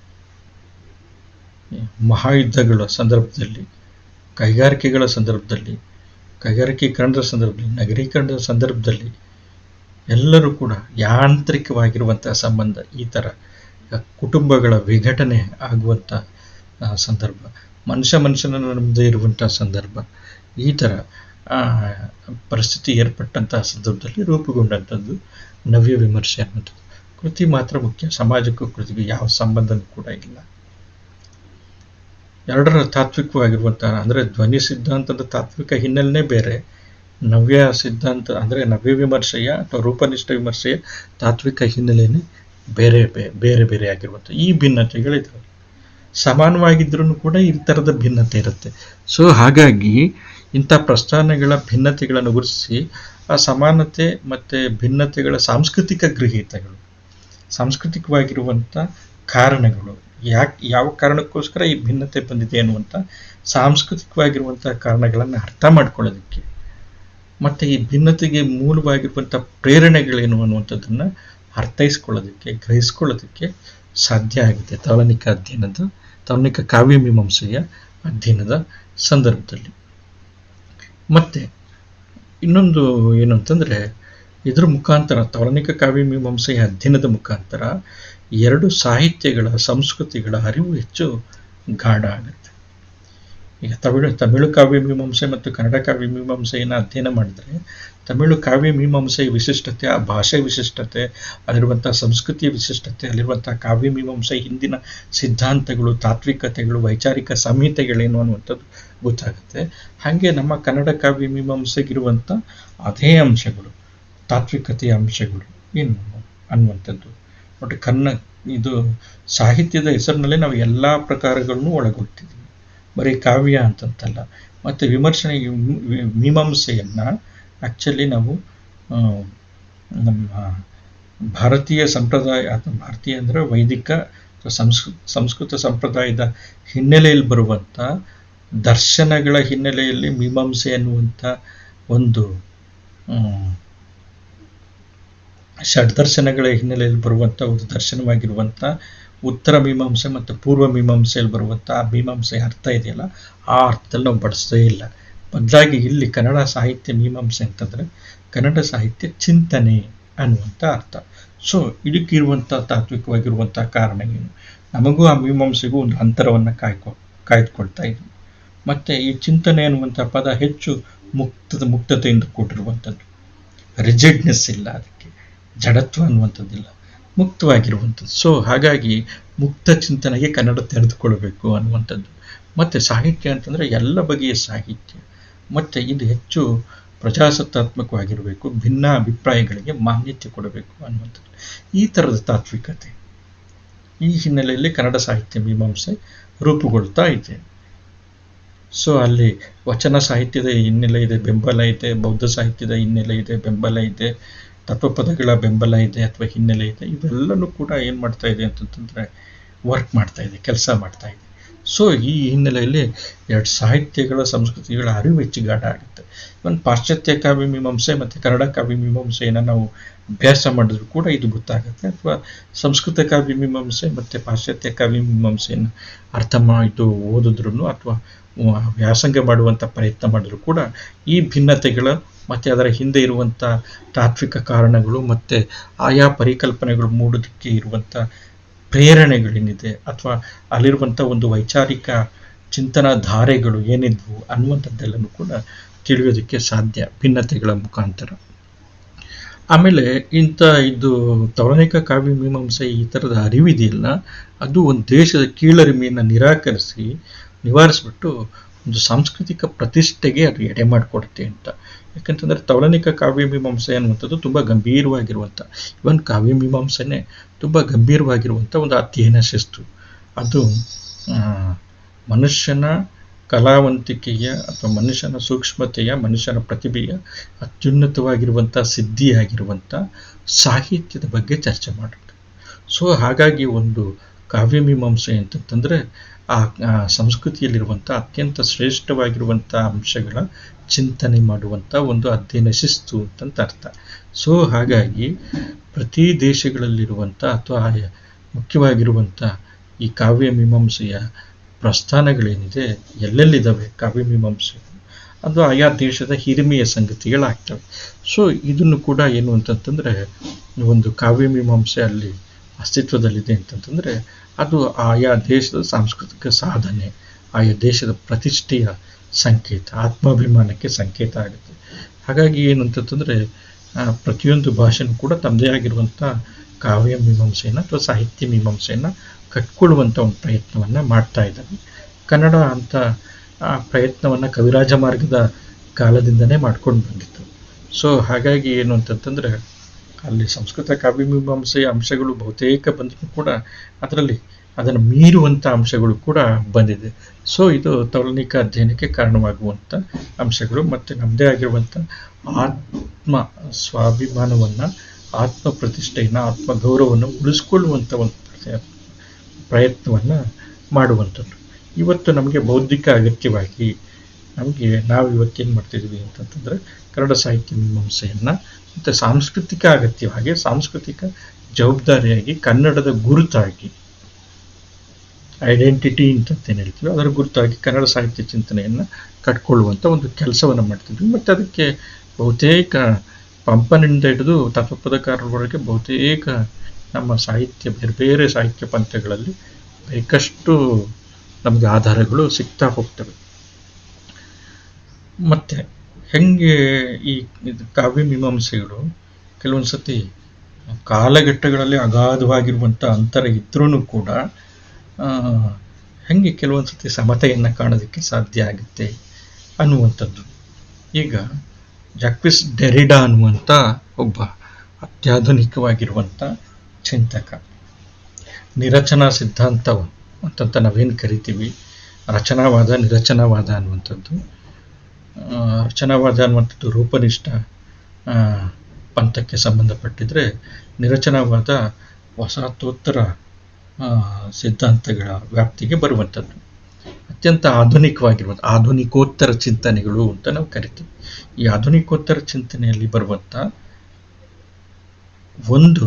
ಮಹಾಯುದ್ಧಗಳ ಸಂದರ್ಭದಲ್ಲಿ, ಕೈಗಾರಿಕೆಗಳ ಸಂದರ್ಭದಲ್ಲಿ, ಕೈಗಾರಿಕೀಕರಣದ ಸಂದರ್ಭದಲ್ಲಿ, ನಗರೀಕರಣದ ಸಂದರ್ಭದಲ್ಲಿ ಎಲ್ಲರೂ ಕೂಡ ಯಾಂತ್ರಿಕವಾಗಿರುವಂಥ ಸಂಬಂಧ, ಈ ಥರ ಕುಟುಂಬಗಳ ವಿಘಟನೆ ಆಗುವಂಥ ಸಂದರ್ಭ, ಮನುಷ್ಯನ ನಮ್ಮದೇ ಇರುವಂಥ ಸಂದರ್ಭ, ಈ ಥರ ಪರಿಸ್ಥಿತಿ ಏರ್ಪಟ್ಟಂತಹ ಸಂದರ್ಭದಲ್ಲಿ ರೂಪುಗೊಂಡಂಥದ್ದು ನವ್ಯ ವಿಮರ್ಶೆ ಅನ್ನುವಂಥದ್ದು. ಕೃತಿ ಮಾತ್ರ ಮುಖ್ಯ, ಸಮಾಜಕ್ಕೂ ಕೃತಿಗೂ ಯಾವ ಸಂಬಂಧನೂ ಕೂಡ ಇಲ್ಲ. ಎರಡರ ತಾತ್ವಿಕವಾಗಿರುವಂತಹ, ಅಂದರೆ ಧ್ವನಿ ಸಿದ್ಧಾಂತದ ತಾತ್ವಿಕ ಹಿನ್ನೆಲೆನೇ ಬೇರೆ, ನವ್ಯ ಸಿದ್ಧಾಂತ ಅಂದರೆ ನವ್ಯ ವಿಮರ್ಶೆಯ ಅಥವಾ ರೂಪನಿಷ್ಠ ವಿಮರ್ಶೆಯ ತಾತ್ವಿಕ ಹಿನ್ನೆಲೆನೇ ಬೇರೆ ಆಗಿರುವಂಥ ಈ ಭಿನ್ನತೆಗಳಿದ್ದಾವೆ. ಸಮಾನವಾಗಿದ್ರೂ ಕೂಡ ಈ ಥರದ ಭಿನ್ನತೆ ಇರುತ್ತೆ. ಸೊ ಹಾಗಾಗಿ ಇಂಥ ಪ್ರಸ್ಥಾನಗಳ ಭಿನ್ನತೆಗಳನ್ನು ಗುರುತಿಸಿ ಆ ಸಮಾನತೆ ಮತ್ತು ಭಿನ್ನತೆಗಳ ಸಾಂಸ್ಕೃತಿಕ ಗೃಹೀತಗಳು, ಸಾಂಸ್ಕೃತಿಕವಾಗಿರುವಂಥ ಕಾರಣಗಳು, ಯಾವ ಕಾರಣಕ್ಕೋಸ್ಕರ ಈ ಭಿನ್ನತೆ ಬಂದಿದೆ ಅನ್ನುವಂಥ ಸಾಂಸ್ಕೃತಿಕವಾಗಿರುವಂಥ ಕಾರಣಗಳನ್ನು ಅರ್ಥ ಮಾಡ್ಕೊಳ್ಳೋದಕ್ಕೆ, ಮತ್ತು ಈ ಭಿನ್ನತೆಗೆ ಮೂಲವಾಗಿರುವಂಥ ಪ್ರೇರಣೆಗಳೇನು ಅನ್ನುವಂಥದ್ದನ್ನು ಅರ್ಥೈಸ್ಕೊಳ್ಳೋದಕ್ಕೆ, ಗ್ರಹಿಸ್ಕೊಳ್ಳೋದಕ್ಕೆ ಸಾಧ್ಯ ಆಗಿದೆ ತೌಲನಿಕ ಕಾವ್ಯ ಮೀಮಾಂಸೆಯ ಅಧ್ಯಯನದ ಸಂದರ್ಭದಲ್ಲಿ. ಮತ್ತು ಇನ್ನೊಂದು ಏನು ಅಂತಂದರೆ, ಇದರ ಮುಖಾಂತರ ತೌಲನಿಕ ಕಾವ್ಯ ಮೀಮಾಂಸೆಯ ಅಧ್ಯಯನದ ಮುಖಾಂತರ ಎರಡು ಸಾಹಿತ್ಯಗಳ ಸಂಸ್ಕೃತಿಗಳ ಅರಿವು ಹೆಚ್ಚು ಗಾಢ ಆಗುತ್ತೆ. ಈಗ ತಮಿಳು ಕಾವ್ಯ ಮೀಮಾಂಸೆ ಮತ್ತು ಕನ್ನಡ ಕಾವ್ಯ ಮೀಮಾಂಸೆಯನ್ನು ಅಧ್ಯಯನ ಮಾಡಿದರೆ, ತಮಿಳು ಕಾವ್ಯ ಮೀಮಾಂಸೆಯ ವಿಶಿಷ್ಟತೆ, ಆ ಭಾಷೆ ವಿಶಿಷ್ಟತೆ, ಅಲ್ಲಿರುವಂಥ ಸಂಸ್ಕೃತಿಯ ವಿಶಿಷ್ಟತೆ, ಅಲ್ಲಿರುವಂಥ ಕಾವ್ಯ ಮೀಮಾಂಸೆ ಹಿಂದಿನ ಸಿದ್ಧಾಂತಗಳು, ತಾತ್ವಿಕತೆಗಳು, ವೈಚಾರಿಕ ಸಂಹಿತೆಗಳೇನು ಅನ್ನುವಂಥದ್ದು ಗೊತ್ತಾಗುತ್ತೆ. ಹಾಗೆ ನಮ್ಮ ಕನ್ನಡ ಕಾವ್ಯ ಮೀಮಾಂಸೆಗಿರುವಂಥ ಅದೇ ಅಂಶಗಳು, ತಾತ್ವಿಕತೆಯ ಅಂಶಗಳು ಏನು ಅನ್ನುವಂಥದ್ದು. ಬಟ್ ಇದು ಸಾಹಿತ್ಯದ ಹೆಸರಿನಲ್ಲೇ ನಾವು ಎಲ್ಲ ಪ್ರಕಾರಗಳನ್ನು ಒಳಗೊಳ್ತಿದ್ದೀವಿ, ಬರೀ ಕಾವ್ಯ ಅಂತಂತಲ್ಲ. ಮತ್ತು ವಿಮರ್ಶನೆ ಮೀಮಾಂಸೆಯನ್ನು ಆ್ಯಕ್ಚುಲಿ ನಾವು ನಮ್ಮ ಭಾರತೀಯ ಸಂಪ್ರದಾಯ, ಅಥವಾ ಭಾರತೀಯ ಅಂದರೆ ವೈದಿಕ ಸಂಸ್ಕೃತ ಸಂಪ್ರದಾಯದ ಹಿನ್ನೆಲೆಯಲ್ಲಿ ಬರುವಂಥ ದರ್ಶನಗಳ ಹಿನ್ನೆಲೆಯಲ್ಲಿ ಮೀಮಾಂಸೆ ಅನ್ನುವಂಥ ಒಂದು ಷಡ್ದರ್ಶನಗಳ ಹಿನ್ನೆಲೆಯಲ್ಲಿ ಬರುವಂಥ ಒಂದು ದರ್ಶನವಾಗಿರುವಂಥ ಉತ್ತರ ಮೀಮಾಂಸೆ ಮತ್ತು ಪೂರ್ವ ಮೀಮಾಂಸೆಯಲ್ಲಿ ಬರುವಂಥ ಆ ಮೀಮಾಂಸೆಯ ಅರ್ಥ ಇದೆಯಲ್ಲ, ಆ ಅರ್ಥದಲ್ಲಿ ನಾವು ಬಳಸದೇ ಇಲ್ಲ. ಬದಲಾಗಿ ಇಲ್ಲಿ ಕನ್ನಡ ಸಾಹಿತ್ಯ ಮೀಮಾಂಸೆ ಅಂತಂದರೆ ಕನ್ನಡ ಸಾಹಿತ್ಯ ಚಿಂತನೆ ಅನ್ನುವಂಥ ಅರ್ಥ. ಸೊ ಇದಕ್ಕಿರುವಂಥ ತಾತ್ವಿಕವಾಗಿರುವಂಥ ಕಾರಣ ಏನು, ನಮಗೂ ಆ ಮೀಮಾಂಸೆಗೂ ಒಂದು ಅಂತರವನ್ನು ಕಾಯ್ದುಕೊಳ್ತಾ ಇದ್ವಿ. ಮತ್ತು ಈ ಚಿಂತನೆ ಅನ್ನುವಂಥ ಪದ ಹೆಚ್ಚು ಮುಕ್ತತೆಯಿಂದ ಕೂಡಿರುವಂಥದ್ದು, ರಿಜಿಡ್ನೆಸ್ ಇಲ್ಲ, ಅದಕ್ಕೆ ಜಡತ್ವ ಅನ್ನುವಂಥದ್ದಿಲ್ಲ, ಮುಕ್ತವಾಗಿರುವಂಥದ್ದು. ಸೊ ಹಾಗಾಗಿ ಮುಕ್ತ ಚಿಂತನೆಗೆ ಕನ್ನಡ ತೆರೆದುಕೊಳ್ಬೇಕು ಅನ್ನುವಂಥದ್ದು. ಮತ್ತು ಸಾಹಿತ್ಯ ಅಂತಂದರೆ ಎಲ್ಲ ಬಗೆಯ ಸಾಹಿತ್ಯ, ಮತ್ತು ಇದು ಹೆಚ್ಚು ಪ್ರಜಾಸತ್ತಾತ್ಮಕವಾಗಿರಬೇಕು, ಭಿನ್ನ ಅಭಿಪ್ರಾಯಗಳಿಗೆ ಮಾನ್ಯತೆ ಕೊಡಬೇಕು ಅನ್ನುವಂಥದ್ದು. ಈ ಥರದ ತಾತ್ವಿಕತೆ, ಈ ಹಿನ್ನೆಲೆಯಲ್ಲಿ ಕನ್ನಡ ಸಾಹಿತ್ಯ ಮೀಮಾಂಸೆ ರೂಪುಗೊಳ್ತಾ ಇದೆ. ಸೊ ಅಲ್ಲಿ ವಚನ ಸಾಹಿತ್ಯದ ಹಿನ್ನೆಲೆ ಇದೆ, ಬೆಂಬಲ ಇದೆ, ಬೌದ್ಧ ಸಾಹಿತ್ಯದ ಹಿನ್ನೆಲೆ ಇದೆ, ಬೆಂಬಲ ಇದೆ, ತತ್ವಪದಗಳ ಬೆಂಬಲ ಇದೆ ಅಥವಾ ಹಿನ್ನೆಲೆ ಇದೆ, ಇವೆಲ್ಲನೂ ಕೂಡ ಏನು ಮಾಡ್ತಾ ಇದೆ ಅಂತಂತಂದರೆ ವರ್ಕ್ ಮಾಡ್ತಾ ಇದೆ, ಕೆಲಸ ಮಾಡ್ತಾ ಇದೆ. ಸೊ ಈ ಹಿನ್ನೆಲೆಯಲ್ಲಿ ಎರಡು ಸಾಹಿತ್ಯಗಳ ಸಂಸ್ಕೃತಿಗಳ ಅರಿವು ಹೆಚ್ಚಿಗಾಡ ಆಗುತ್ತೆ. ಒಂದು ಪಾಶ್ಚಾತ್ಯ ಕಾವ್ಯ ಮೀಮಾಂಸೆ ಮತ್ತು ಕನ್ನಡ ಕಾವ್ಯ ಮೀಮಾಂಸೆಯನ್ನು ನಾವು ಅಭ್ಯಾಸ ಮಾಡಿದ್ರು ಕೂಡ ಇದು ಗೊತ್ತಾಗುತ್ತೆ, ಅಥವಾ ಸಂಸ್ಕೃತ ಕಾವ್ಯ ಮೀಮಾಂಸೆ ಮತ್ತು ಪಾಶ್ಚಾತ್ಯ ಕಾವ್ಯ ಮೀಮಾಂಸೆಯನ್ನು ಅರ್ಥ ಮಾಡಿದ್ದು ಓದಿದ್ರು ಅಥವಾ ವ್ಯಾಸಂಗ ಮಾಡುವಂಥ ಪ್ರಯತ್ನ ಮಾಡಿದ್ರು ಕೂಡ ಈ ಭಿನ್ನತೆಗಳ ಮತ್ತು ಅದರ ಹಿಂದೆ ಇರುವಂಥ ತಾತ್ವಿಕ ಕಾರಣಗಳು ಮತ್ತು ಆಯಾ ಪರಿಕಲ್ಪನೆಗಳು ಮೂಡೋದಕ್ಕೆ ಇರುವಂಥ ಪ್ರೇರಣೆಗಳೇನಿದೆ ಅಥವಾ ಅಲ್ಲಿರುವಂಥ ಒಂದು ವೈಚಾರಿಕ ಚಿಂತನಾ ಧಾರೆಗಳು ಏನಿದ್ವು ಅನ್ನುವಂಥದ್ದೆಲ್ಲನೂ ಕೂಡ ತಿಳಿಯೋದಕ್ಕೆ ಸಾಧ್ಯ ಭಿನ್ನತೆಗಳ ಮುಖಾಂತರ. ಆಮೇಲೆ ಇದು ತೌಲನಿಕ ಕಾವ್ಯ ಮೀಮಾಂಸೆ ಈ ಥರದ ಅರಿವಿದೆಯಲ್ಲ, ಅದು ಒಂದು ದೇಶದ ಕೀಳರಿಮೆಯನ್ನು ನಿವಾರಿಸ್ಬಿಟ್ಟು ಒಂದು ಸಾಂಸ್ಕೃತಿಕ ಪ್ರತಿಷ್ಠೆಗೆ ಅದು ಎಡೆ ಮಾಡಿಕೊಡುತ್ತೆ ಅಂತ. ಯಾಕಂತಂದರೆ ತೌಲನಿಕ ಕಾವ್ಯ ಮೀಮಾಂಸೆ ಅನ್ನುವಂಥದ್ದು ತುಂಬ ಗಂಭೀರವಾಗಿರುವಂಥ, ಇವನ್ ಕಾವ್ಯ ಮೀಮಾಂಸೆನೇ ತುಂಬ ಗಂಭೀರವಾಗಿರುವಂಥ ಒಂದು ಅಧ್ಯಯನ ಶಿಸ್ತು. ಅದು ಮನುಷ್ಯನ ಕಲಾವಂತಿಕೆಯ ಅಥವಾ ಮನುಷ್ಯನ ಸೂಕ್ಷ್ಮತೆಯ, ಮನುಷ್ಯನ ಪ್ರತಿಭೆಯ ಅತ್ಯುನ್ನತವಾಗಿರುವಂಥ ಸಿದ್ಧಿಯಾಗಿರುವಂಥ ಸಾಹಿತ್ಯದ ಬಗ್ಗೆ ಚರ್ಚೆ ಮಾಡುತ್ತೆ. ಸೊ ಹಾಗಾಗಿ ಒಂದು ಕಾವ್ಯ ಮೀಮಾಂಸೆ ಅಂತಂತಂದರೆ ಆ ಸಂಸ್ಕೃತಿಯಲ್ಲಿರುವಂಥ ಅತ್ಯಂತ ಶ್ರೇಷ್ಠವಾಗಿರುವಂಥ ಅಂಶಗಳ ಚಿಂತನೆ ಮಾಡುವಂಥ ಒಂದು ಅಧ್ಯಯನ ಶಿಸ್ತು ಅಂತಂತ ಅರ್ಥ. ಸೊ ಹಾಗಾಗಿ ಪ್ರತಿ ದೇಶಗಳಲ್ಲಿರುವಂಥ ಅಥವಾ ಮುಖ್ಯವಾಗಿರುವಂಥ ಈ ಕಾವ್ಯ ಮೀಮಾಂಸೆಯ ಪ್ರಸ್ಥಾನಗಳೇನಿದೆ, ಎಲ್ಲೆಲ್ಲಿದ್ದಾವೆ ಕಾವ್ಯ ಮೀಮಾಂಸೆ, ಅದು ಆಯಾ ದೇಶದ ಹಿರಿಮೆಯ ಸಂಗತಿಗಳಾಗ್ತವೆ. ಸೊ ಇದನ್ನು ಕೂಡ ಏನು ಅಂತಂತಂದರೆ ಒಂದು ಕಾವ್ಯ ಮೀಮಾಂಸೆ ಅಲ್ಲಿ ಅಸ್ತಿತ್ವದಲ್ಲಿದೆ ಅಂತಂತಂದರೆ ಅದು ಆಯಾ ದೇಶದ ಸಾಂಸ್ಕೃತಿಕ ಸಾಧನೆ, ಆಯಾ ದೇಶದ ಪ್ರತಿಷ್ಠೆಯ ಸಂಕೇತ, ಆತ್ಮಾಭಿಮಾನಕ್ಕೆ ಸಂಕೇತ ಆಗುತ್ತೆ. ಹಾಗಾಗಿ ಏನು ಅಂತಂತಂದರೆ ಪ್ರತಿಯೊಂದು ಭಾಷೆನೂ ಕೂಡ ತಮ್ಮದೇ ಆಗಿರುವಂಥ ಕಾವ್ಯ ಮೀಮಾಂಸೆಯನ್ನು ಅಥವಾ ಸಾಹಿತ್ಯ ಮೀಮಾಂಸೆಯನ್ನು ಕಟ್ಕೊಳ್ಳುವಂಥ ಒಂದು ಪ್ರಯತ್ನವನ್ನು ಮಾಡ್ತಾ ಇದ್ದಾವೆ. ಕನ್ನಡ ಅಂತ ಆ ಪ್ರಯತ್ನವನ್ನು ಕವಿರಾಜ ಮಾರ್ಗದ ಕಾಲದಿಂದನೇ ಮಾಡ್ಕೊಂಡು ಬಂದಿತ್ತು. ಸೊ ಹಾಗಾಗಿ ಏನು ಅಂತಂತಂದರೆ ಅಲ್ಲಿ ಸಂಸ್ಕೃತ ಕಾವ್ಯ ಮೀಮಾಂಸೆಯ ಅಂಶಗಳು ಬಹುತೇಕ ಬಂದರೂ ಕೂಡ ಅದರಲ್ಲಿ ಅದನ್ನು ಮೀರುವಂಥ ಅಂಶಗಳು ಕೂಡ ಬಂದಿದೆ. ಸೊ ಇದು ತೌಲನಿಕ ಅಧ್ಯಯನಕ್ಕೆ ಕಾರಣವಾಗುವಂಥ ಅಂಶಗಳು ಮತ್ತು ನಮ್ಮದೇ ಆಗಿರುವಂಥ ಆತ್ಮ ಸ್ವಾಭಿಮಾನವನ್ನು, ಆತ್ಮ ಪ್ರತಿಷ್ಠೆಯನ್ನು, ಆತ್ಮ ಗೌರವವನ್ನು ಉಳಿಸ್ಕೊಳ್ಳುವಂಥ ಒಂದು ಪ್ರಯತ್ನವನ್ನು ಮಾಡುವಂಥದ್ದು. ಇವತ್ತು ನಮಗೆ ಬೌದ್ಧಿಕ ಅಗತ್ಯವಾಗಿ ನಾವು ಇವತ್ತೇನು ಮಾಡ್ತಿದ್ವಿ ಅಂತಂತಂದರೆ ಕನ್ನಡ ಸಾಹಿತ್ಯ ಮೀಮಾಂಸೆಯನ್ನು ಮತ್ತು ಸಾಂಸ್ಕೃತಿಕ ಅಗತ್ಯವಾಗಿ, ಸಾಂಸ್ಕೃತಿಕ ಜವಾಬ್ದಾರಿಯಾಗಿ, ಕನ್ನಡದ ಗುರುತಾಗಿ, ಐಡೆಂಟಿಟಿ ಅಂತೇನು ಹೇಳ್ತೀವಿ ಅದರ ಗುರುತಾಗಿ ಕನ್ನಡ ಸಾಹಿತ್ಯ ಚಿಂತನೆಯನ್ನು ಕಟ್ಕೊಳ್ಳುವಂಥ ಒಂದು ಕೆಲಸವನ್ನು ಮಾಡ್ತಿದ್ವಿ. ಮತ್ತು ಅದಕ್ಕೆ ಬಹುತೇಕ ಪಂಪನಿಂದ ಹಿಡಿದು ತತ್ವಪದಕಾರರವರೆಗೆ ಬಹುತೇಕ ನಮ್ಮ ಸಾಹಿತ್ಯ ಬೇರೆ ಬೇರೆ ಸಾಹಿತ್ಯ ಪಂಥಗಳಲ್ಲಿ ಬೇಕಷ್ಟು ನಮಗೆ ಆಧಾರಗಳು ಸಿಗ್ತಾ ಹೋಗ್ತವೆ. ಮತ್ತು ಹೆಂಗೆ ಈ ಕಾವ್ಯ ಮೀಮಾಂಸೆಗಳು ಕೆಲವೊಂದು ಸತಿ ಕಾಲಘಟ್ಟಗಳಲ್ಲಿ ಅಗಾಧವಾಗಿರುವಂಥ ಅಂತರ ಇದ್ರೂ ಕೂಡ ಹೆಂಗೆ ಕೆಲವೊಂದು ಸತಿ ಸಮತೆಯನ್ನು ಕಾಣೋದಕ್ಕೆ ಸಾಧ್ಯ ಆಗುತ್ತೆ ಅನ್ನುವಂಥದ್ದು. ಈಗ ಜಾಕ್ವಿಸ್ ಡೆರಿಡಾ ಅನ್ನುವಂಥ ಒಬ್ಬ ಅತ್ಯಾಧುನಿಕವಾಗಿರುವಂಥ ಚಿಂತಕ, ನಿರಚನಾ ಸಿದ್ಧಾಂತ ಅಂತಂತ ನಾವೇನು ಕರಿತೀವಿ, ರಚನಾವಾದ, ನಿರಚನಾವಾದ ಅನ್ನುವಂಥದ್ದು. ರಚನಾವಾದ ಅನ್ನುವಂಥದ್ದು ರೂಪನಿಷ್ಠ ಪಂಥಕ್ಕೆ ಸಂಬಂಧಪಟ್ಟಿದ್ರೆ, ನಿರಚನಾವಾದ ವಸಾಹತೋತ್ತರ ಸಿದ್ಧಾಂತಗಳ ವ್ಯಾಪ್ತಿಗೆ ಬರುವಂಥದ್ದು. ಅತ್ಯಂತ ಆಧುನಿಕವಾಗಿರುವಂಥ ಆಧುನಿಕೋತ್ತರ ಚಿಂತನೆಗಳು ಅಂತ ನಾವು ಕರಿತೀವಿ. ಈ ಆಧುನಿಕೋತ್ತರ ಚಿಂತನೆಯಲ್ಲಿ ಬರುವಂಥ ಒಂದು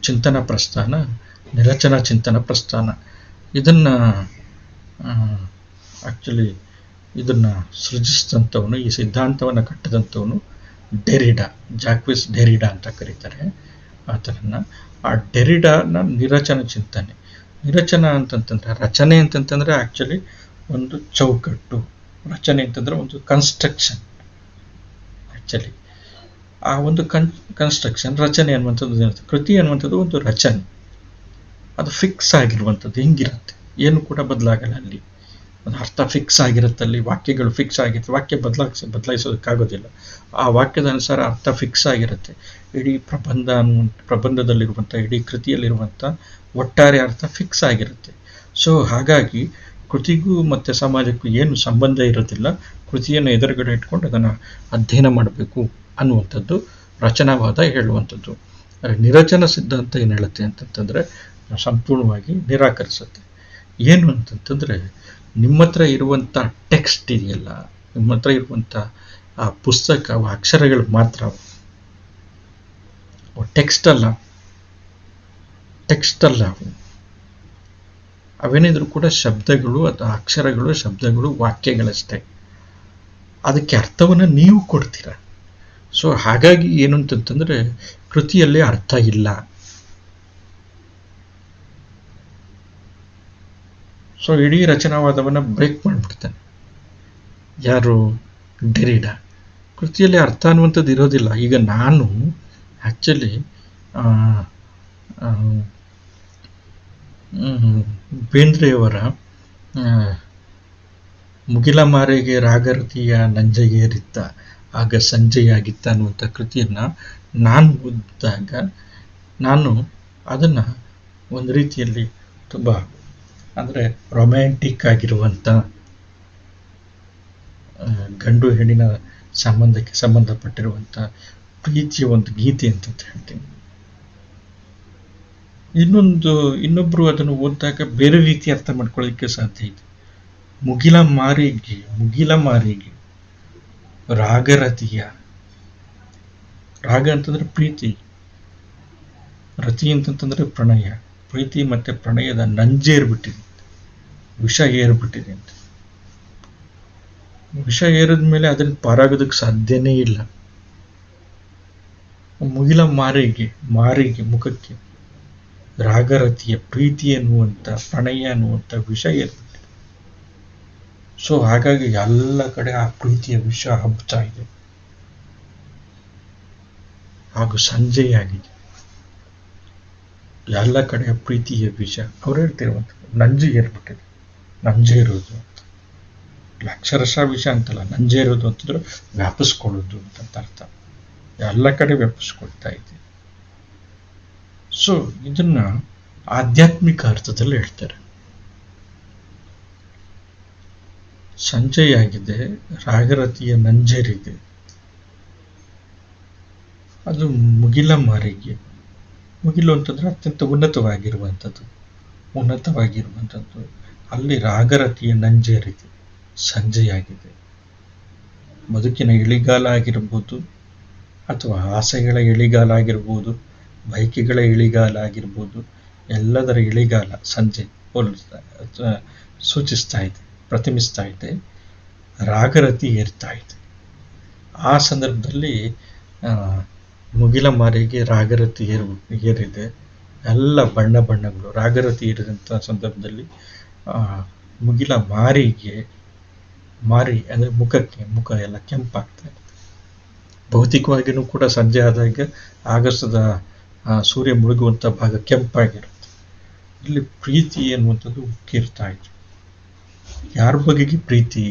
ಚಿಂತನ ಪ್ರಸ್ಥಾನ ನಿರಚನಾ ಚಿಂತನ ಪ್ರಸ್ಥಾನ. ಇದನ್ನು ಇದನ್ನು ಸೃಜಿಸಿದಂಥವನು, ಈ ಸಿದ್ಧಾಂತವನ್ನು ಕಟ್ಟಿದಂಥವನು ಡೆರಿಡಾ, ಜಾಕ್ವಿಸ್ ಡೆರಿಡಾ ಅಂತ ಕರೀತಾರೆ ಆತನನ್ನು. ಆ ಡೆರಿಡಾನ ನಿರಚನ ಚಿಂತನೆ, ನಿರಚನ ಅಂತಂತಂದರೆ ರಚನೆ ಅಂತಂತಂದರೆ ಆ್ಯಕ್ಚುಲಿ ಒಂದು ಚೌಕಟ್ಟು, ರಚನೆ ಅಂತಂದರೆ ಒಂದು ಕನ್ಸ್ಟ್ರಕ್ಷನ್. ಆ್ಯಕ್ಚುಲಿ ಆ ಒಂದು ಕನ್ಸ್ಟ್ರಕ್ಷನ್, ರಚನೆ ಅನ್ನುವಂಥದ್ದು, ಕೃತಿ ಅನ್ನುವಂಥದ್ದು ಒಂದು ರಚನೆ, ಅದು ಫಿಕ್ಸ್ ಆಗಿರುವಂಥದ್ದು, ಹೆಂಗಿರುತ್ತೆ ಏನು ಕೂಡ ಬದಲಾಗಲ್ಲ. ಅಲ್ಲಿ ಒಂದು ಅರ್ಥ ಫಿಕ್ಸ್ ಆಗಿರುತ್ತೆ, ಅಲ್ಲಿ ವಾಕ್ಯಗಳು ಫಿಕ್ಸ್ ಆಗಿರುತ್ತೆ, ವಾಕ್ಯ ಬದಲಾಯಿಸೋದಕ್ಕಾಗೋದಿಲ್ಲ. ಆ ವಾಕ್ಯದ ಅನುಸಾರ ಅರ್ಥ ಫಿಕ್ಸ್ ಆಗಿರುತ್ತೆ. ಇಡೀ ಪ್ರಬಂಧದಲ್ಲಿರುವಂಥ, ಇಡೀ ಕೃತಿಯಲ್ಲಿರುವಂಥ ಒಟ್ಟಾರೆ ಅರ್ಥ ಫಿಕ್ಸ್ ಆಗಿರುತ್ತೆ. ಸೊ ಹಾಗಾಗಿ ಕೃತಿಗೂ ಮತ್ತು ಸಮಾಜಕ್ಕೂ ಏನು ಸಂಬಂಧ ಇರೋದಿಲ್ಲ, ಕೃತಿಯನ್ನು ಎದುರುಗಡೆ ಇಟ್ಕೊಂಡು ಅದನ್ನು ಅಧ್ಯಯನ ಮಾಡಬೇಕು ಅನ್ನುವಂಥದ್ದು ರಚನಾವಾದ ಹೇಳುವಂಥದ್ದು. ನಿರಚನ ಸಿದ್ಧಾಂತ ಏನು ಹೇಳುತ್ತೆ ಅಂತಂತಂದರೆ ಸಂಪೂರ್ಣವಾಗಿ ನಿರಾಕರಿಸುತ್ತೆ. ಏನು ಅಂತಂತಂದರೆ ನಿಮ್ಮ ಹತ್ರ ಇರುವಂಥ ಟೆಕ್ಸ್ಟ್ ಇದೆಯಲ್ಲ, ನಿಮ್ಮ ಹತ್ರ ಇರುವಂಥ ಆ ಪುಸ್ತಕ ಅಕ್ಷರಗಳು ಮಾತ್ರ, ಟೆಕ್ಸ್ಟ್ ಅಲ್ಲ ಅವೇನಿದ್ರು ಕೂಡ ಶಬ್ದಗಳು ಅಥವಾ ಅಕ್ಷರಗಳು, ಶಬ್ದಗಳು, ವಾಕ್ಯಗಳಷ್ಟೇ. ಅದಕ್ಕೆ ಅರ್ಥವನ್ನು ನೀವು ಕೊಡ್ತೀರ. ಸೊ ಹಾಗಾಗಿ ಏನು ಅಂತಂತಂದರೆ ಕೃತಿಯಲ್ಲಿ ಅರ್ಥ ಇಲ್ಲ. ಸೊ ಇಡೀ ರಚನಾವಾದವನ್ನು ಬ್ರೇಕ್ ಮಾಡಿಬಿಡ್ತಾನೆ ಯಾರು? ಡೆರಿಡಾ. ಕೃತಿಯಲ್ಲಿ ಅರ್ಥ ಅನ್ನುವಂಥದ್ದು ಇರೋದಿಲ್ಲ. ಈಗ ನಾನು ಆ್ಯಕ್ಚುಲಿ ಬೇಂದ್ರೆಯವರ ಮುಗಿಲ ಮಾರೆಗೆ ರಾಗರತಿಯ ನಂಜೆಗೇರಿತ್ತ ಆಗ ಸಂಜೆಯಾಗಿತ್ತ ಅನ್ನುವಂಥ ಕೃತಿಯನ್ನು ನಾನು ಓದಿದಾಗ ನಾನು ಅದನ್ನು ಒಂದು ರೀತಿಯಲ್ಲಿ ತುಂಬ ಅಂದರೆ ರೊಮ್ಯಾಂಟಿಕ್ ಆಗಿರುವಂಥ ಗಂಡು ಹೆಣ್ಣಿನ ಸಂಬಂಧಕ್ಕೆ ಸಂಬಂಧಪಟ್ಟಿರುವಂಥ ಪ್ರೀತಿಯ ಒಂದು ಗೀತೆ ಅಂತ ಹೇಳ್ತೀನಿ. ಇನ್ನೊಬ್ಬರು ಅದನ್ನು ಓದಿದಾಗ ಬೇರೆ ರೀತಿ ಅರ್ಥ ಮಾಡ್ಕೊಳ್ಳೋದಕ್ಕೆ ಸಾಧ್ಯ ಇದೆ. ಮುಗಿಲ ಮಾರಿಗೆ ರಾಗರತಿಯ, ರಾಗ ಅಂತಂದ್ರೆ ಪ್ರೀತಿ, ರತಿ ಅಂತಂತಂದ್ರೆ ಪ್ರಣಯ, ಪ್ರೀತಿ ಮತ್ತೆ ಪ್ರಣಯದ ನಂಜೇರ್ಬಿಟ್ಟಿದೆ, ವಿಷ ಏರ್ಬಿಟ್ಟಿದೆ ಅಂತ. ವಿಷ ಏರಿದ ಮೇಲೆ ಅದನ್ನು ಪಾರಾಗೋದಕ್ಕೆ ಸಾಧ್ಯನೇ ಇಲ್ಲ. ಮುಗಿಲ ಮಾರಿಗೆ ಮುಖಕ್ಕೆ ರಾಗರತಿಯ ಪ್ರೀತಿ ಅನ್ನುವಂಥ, ಪ್ರಣಯ ಅನ್ನುವಂಥ ವಿಷ ಏರ್ಬಿಟ್ಟಿದೆ. ಸೊ ಹಾಗಾಗಿ ಎಲ್ಲ ಕಡೆ ಆ ಪ್ರೀತಿಯ ವಿಷ ಹಬ್ಬುತ್ತಾ ಇದೆ. ಹಾಗೂ ಸಂಜೆಯಾಗಿದೆ, ಎಲ್ಲ ಕಡೆ ಪ್ರೀತಿಯ ವಿಷ. ಅವ್ರು ಹೇಳ್ತಿರುವಂಥದ್ದು ನಂಜು ಏರ್ಬಿಟ್ಟಿದೆ, ನಂಜೇರೋದು ಅಂತ. ಅಕ್ಷರಶಃ ವಿಷ ಅಂತಲ್ಲ, ನಂಜೇರೋದು ಅಂತಂದ್ರೆ ವ್ಯಾಪಿಸ್ಕೊಳ್ಳೋದು ಅಂತ ಅರ್ಥ. ಎಲ್ಲ ಕಡೆ ವ್ಯಾಪಿಸ್ಕೊಳ್ತಾ ಇದೆ. ಸೊ ಇದನ್ನ ಆಧ್ಯಾತ್ಮಿಕ ಅರ್ಥದಲ್ಲಿ ಹೇಳ್ತಾರೆ. ಸಂಜೆಯಾಗಿದೆ, ರಾಗರತಿಯ ನಂಜೇರಿದೆ, ಅದು ಮುಗಿಲ ಮಾರಿಗೆ. ಮುಗಿಲು ಅಂತಂದ್ರೆ ಅತ್ಯಂತ ಉನ್ನತವಾಗಿರುವಂಥದ್ದು. ಅಲ್ಲಿ ರಾಗರತಿಯ ನಂಜೇರಿದೆ, ಸಂಜೆಯಾಗಿದೆ. ಬದುಕಿನ ಇಳಿಗಾಲ ಆಗಿರ್ಬೋದು, ಅಥವಾ ಆಸೆಗಳ ಇಳಿಗಾಲ ಆಗಿರ್ಬೋದು, ಬಯಕೆಗಳ ಇಳಿಗಾಲ ಆಗಿರ್ಬೋದು, ಎಲ್ಲದರ ಇಳಿಗಾಲ ಸಂಜೆ ಸೂಚಿಸ್ತಾ ಇದೆ, ಪ್ರತಿಮಿಸ್ತಾ ಇದೆ. ರಾಗರತಿ ಏರ್ತಾ ಇದೆ. ಆ ಸಂದರ್ಭದಲ್ಲಿ ಮುಗಿಲ ಮಾರಿಗೆ ರಾಗರತಿ ಏರಿದೆ. ಎಲ್ಲ ಬಣ್ಣಗಳು ರಾಗರತಿ ಏರಿದಂಥ ಸಂದರ್ಭದಲ್ಲಿ ಮುಗಿಲ ಮಾರಿ ಅಂದರೆ ಮುಖ ಎಲ್ಲ ಕೆಂಪಾಗ್ತಾ ಇದೆ. ಭೌತಿಕವಾಗಿಯೂ ಕೂಡ ಸಂಜೆ ಆದಾಗ ಆಗಸದ ಸೂರ್ಯ ಮುಳುಗುವಂಥ ಭಾಗ ಕೆಂಪಾಗಿರುತ್ತೆ. ಇಲ್ಲಿ ಪ್ರೀತಿ ಎನ್ನುವಂಥದ್ದು ಉಕ್ಕಿರ್ತಾ ಇದೆ. ಯಾರ ಬಗೆಗೆ ಪ್ರೀತಿ,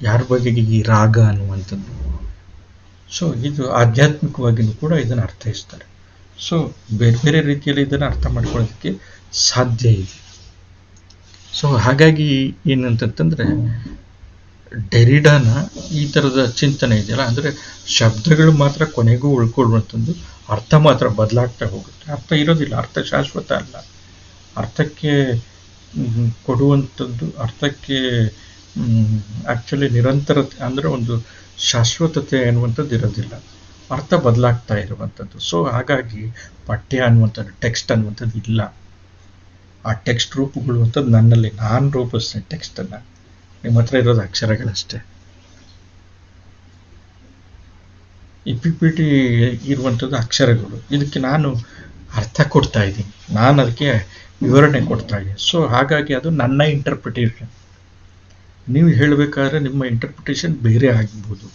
ಯಾರ ಬಗೆಗೆ ಈ ರಾಗ ಅನ್ನುವಂಥದ್ದು. ಸೊ ಇದು ಆಧ್ಯಾತ್ಮಿಕವಾಗಿಯೂ ಕೂಡ ಇದನ್ನು ಅರ್ಥೈಸ್ತಾರೆ. ಸೊ ಬೇರೆ ಬೇರೆ ರೀತಿಯಲ್ಲಿ ಇದನ್ನು ಅರ್ಥ ಮಾಡ್ಕೊಳ್ಳೋದಕ್ಕೆ ಸಾಧ್ಯ ಇದೆ. ಸೊ ಹಾಗಾಗಿ ಏನಂತಂದ್ರೆ ಡೆರಿಡಾನ ಈ ಥರದ ಚಿಂತನೆ ಇದೆಯಲ್ಲ, ಅಂದರೆ ಶಬ್ದಗಳು ಮಾತ್ರ ಕೊನೆಗೂ ಉಳ್ಕೊಳ್ಳುವಂಥದ್ದು, ಅರ್ಥ ಮಾತ್ರ ಬದಲಾಗ್ತಾ ಹೋಗುತ್ತೆ. ಅರ್ಥ ಇರೋದಿಲ್ಲ, ಅರ್ಥ ಶಾಶ್ವತ ಅಲ್ಲ. ಅರ್ಥಕ್ಕೆ ಕೊಡುವಂಥದ್ದು, ಅರ್ಥಕ್ಕೆ ಆ್ಯಕ್ಚುಲಿ ನಿರಂತರತೆ ಅಂದರೆ ಒಂದು ಶಾಶ್ವತತೆ ಅನ್ನುವಂಥದ್ದು ಇರೋದಿಲ್ಲ, ಅರ್ಥ ಬದಲಾಗ್ತಾ ಇರುವಂಥದ್ದು. ಸೊ ಹಾಗಾಗಿ ಪಠ್ಯ ಅನ್ನುವಂಥದ್ದು, ಟೆಕ್ಸ್ಟ್ ಅನ್ನುವಂಥದ್ದು ಇಲ್ಲ. ಆ ಟೆಕ್ಸ್ಟ್ ರೂಪಗಳು ಅಂಥದ್ದು ನನ್ನಲ್ಲಿ, ನಾನು ರೂಪಿಸ್ತೇನೆ ಟೆಕ್ಸ್ಟನ್ನು. ನಿಮ್ಮ ಹತ್ರ ಇರೋದು ಅಕ್ಷರಗಳಷ್ಟೇ. ಈ PPT ಇರುವಂಥದ್ದು ಅಕ್ಷರಗಳು. ಇದಕ್ಕೆ ನಾನು ಅರ್ಥ ಕೊಡ್ತಾ ಇದ್ದೀನಿ, ನಾನು ಅದಕ್ಕೆ ವಿವರಣೆ ಕೊಡ್ತಾ ಇದ್ದೀನಿ. ಸೊ ಹಾಗಾಗಿ ಅದು ನನ್ನ ಇಂಟರ್ಪ್ರಿಟೇಷನ್. ನೀವು ಹೇಳಬೇಕಾದ್ರೆ ನಿಮ್ಮ ಇಂಟರ್ಪ್ರಿಟೇಷನ್ ಬೇರೆ ಆಗ್ಬೋದು,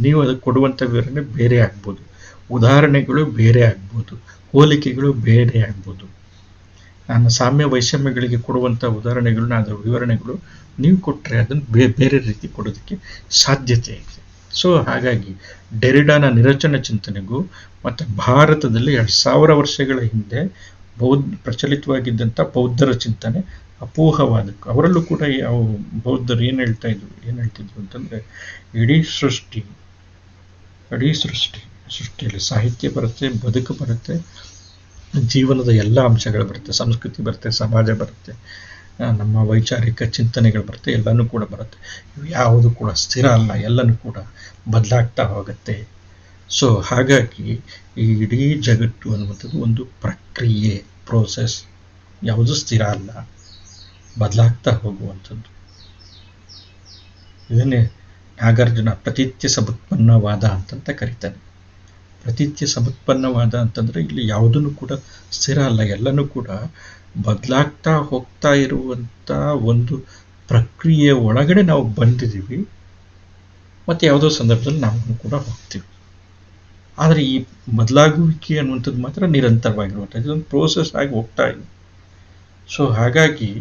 ನೀವು ಅದಕ್ಕೆ ಕೊಡುವಂಥ ವಿವರಣೆ ಬೇರೆ ಆಗ್ಬೋದು, ಉದಾಹರಣೆಗಳು ಬೇರೆ ಆಗ್ಬೋದು, ಹೋಲಿಕೆಗಳು ಬೇರೆ ಆಗ್ಬೋದು. ನಾನು ಸಾಮ್ಯ ವೈಷಮ್ಯಗಳಿಗೆ ಕೊಡುವಂಥ ಉದಾಹರಣೆಗಳನ್ನ, ಅದರ ವಿವರಣೆಗಳು ನೀವು ಕೊಟ್ಟರೆ ಅದನ್ನು ಬೇರೆ ರೀತಿ ಕೊಡೋದಕ್ಕೆ ಸಾಧ್ಯತೆ ಇದೆ. ಸೊ ಹಾಗಾಗಿ ಡೆರಿಡಾನ ನಿರಚನ ಚಿಂತನೆಗೂ ಮತ್ತು ಭಾರತದಲ್ಲಿ 2000 ವರ್ಷಗಳ ಹಿಂದೆ ಪ್ರಚಲಿತವಾಗಿದ್ದಂಥ ಬೌದ್ಧರ ಚಿಂತನೆ ಅಪೋಹವಾದಕ್ಕೂ, ಅವರಲ್ಲೂ ಕೂಡ ಬೌದ್ಧರು ಏನು ಹೇಳ್ತಿದ್ರು ಅಂತಂದರೆ, ಇಡೀ ಸೃಷ್ಟಿ ಇಡೀ ಸೃಷ್ಟಿಯಲ್ಲಿ ಸಾಹಿತ್ಯ ಬರುತ್ತೆ, ಬದುಕು ಬರುತ್ತೆ, ಜೀವನದ ಎಲ್ಲ ಅಂಶಗಳು ಬರುತ್ತೆ, ಸಂಸ್ಕೃತಿ ಬರುತ್ತೆ, ಸಮಾಜ ಬರುತ್ತೆ, ನಮ್ಮ ವೈಚಾರಿಕ ಚಿಂತನೆಗಳು ಬರುತ್ತೆ, ಎಲ್ಲನೂ ಕೂಡ ಬರುತ್ತೆ. ಇವು ಯಾವುದು ಕೂಡ ಸ್ಥಿರ ಅಲ್ಲ, ಎಲ್ಲನೂ ಕೂಡ ಬದಲಾಗ್ತಾ ಹೋಗುತ್ತೆ. ಸೊ ಹಾಗಾಗಿ ಈ ಇಡೀ ಜಗತ್ತು ಅನ್ನುವಂಥದ್ದು ಒಂದು ಪ್ರಕ್ರಿಯೆ, ಪ್ರೋಸೆಸ್, ಯಾವುದು ಸ್ಥಿರ ಅಲ್ಲ, ಬದಲಾಗ್ತಾ ಹೋಗುವಂಥದ್ದು. ಇದನ್ನೇ ನಾಗಾರ್ಜುನ ಪ್ರತೀತ್ಯ ಸಮುತ್ಪನ್ನವಾದ ಅಂತಂತ ಕರೀತಾನೆ. ಪ್ರತೀತ್ಯ ಸಮುತ್ಪನ್ನವಾದ ಅಂತಂದ್ರೆ ಇಲ್ಲಿ ಯಾವುದನ್ನು ಕೂಡ ಸ್ಥಿರ ಅಲ್ಲ, ಎಲ್ಲನೂ ಕೂಡ ಬದಲಾಗ್ತಾ ಹೋಗ್ತಾ ಇರುವಂಥ ಒಂದು ಪ್ರಕ್ರಿಯೆ ಒಳಗಡೆ ನಾವು ಬಂದಿದ್ದೀವಿ, ಮತ್ತು ಯಾವುದೋ ಸಂದರ್ಭದಲ್ಲಿ ನಾವು ಕೂಡ ಹೋಗ್ತೀವಿ. ಆದರೆ ಈ ಬದಲಾಗುವಿಕೆ ಅನ್ನುವಂಥದ್ದು ಮಾತ್ರ ನಿರಂತರವಾಗಿರುವಂಥದ್ದು, ಇದೊಂದು ಪ್ರೋಸೆಸ್ ಆಗಿ ಹೋಗ್ತಾ ಇದೆ. ಸೊ ಹಾಗಾಗಿ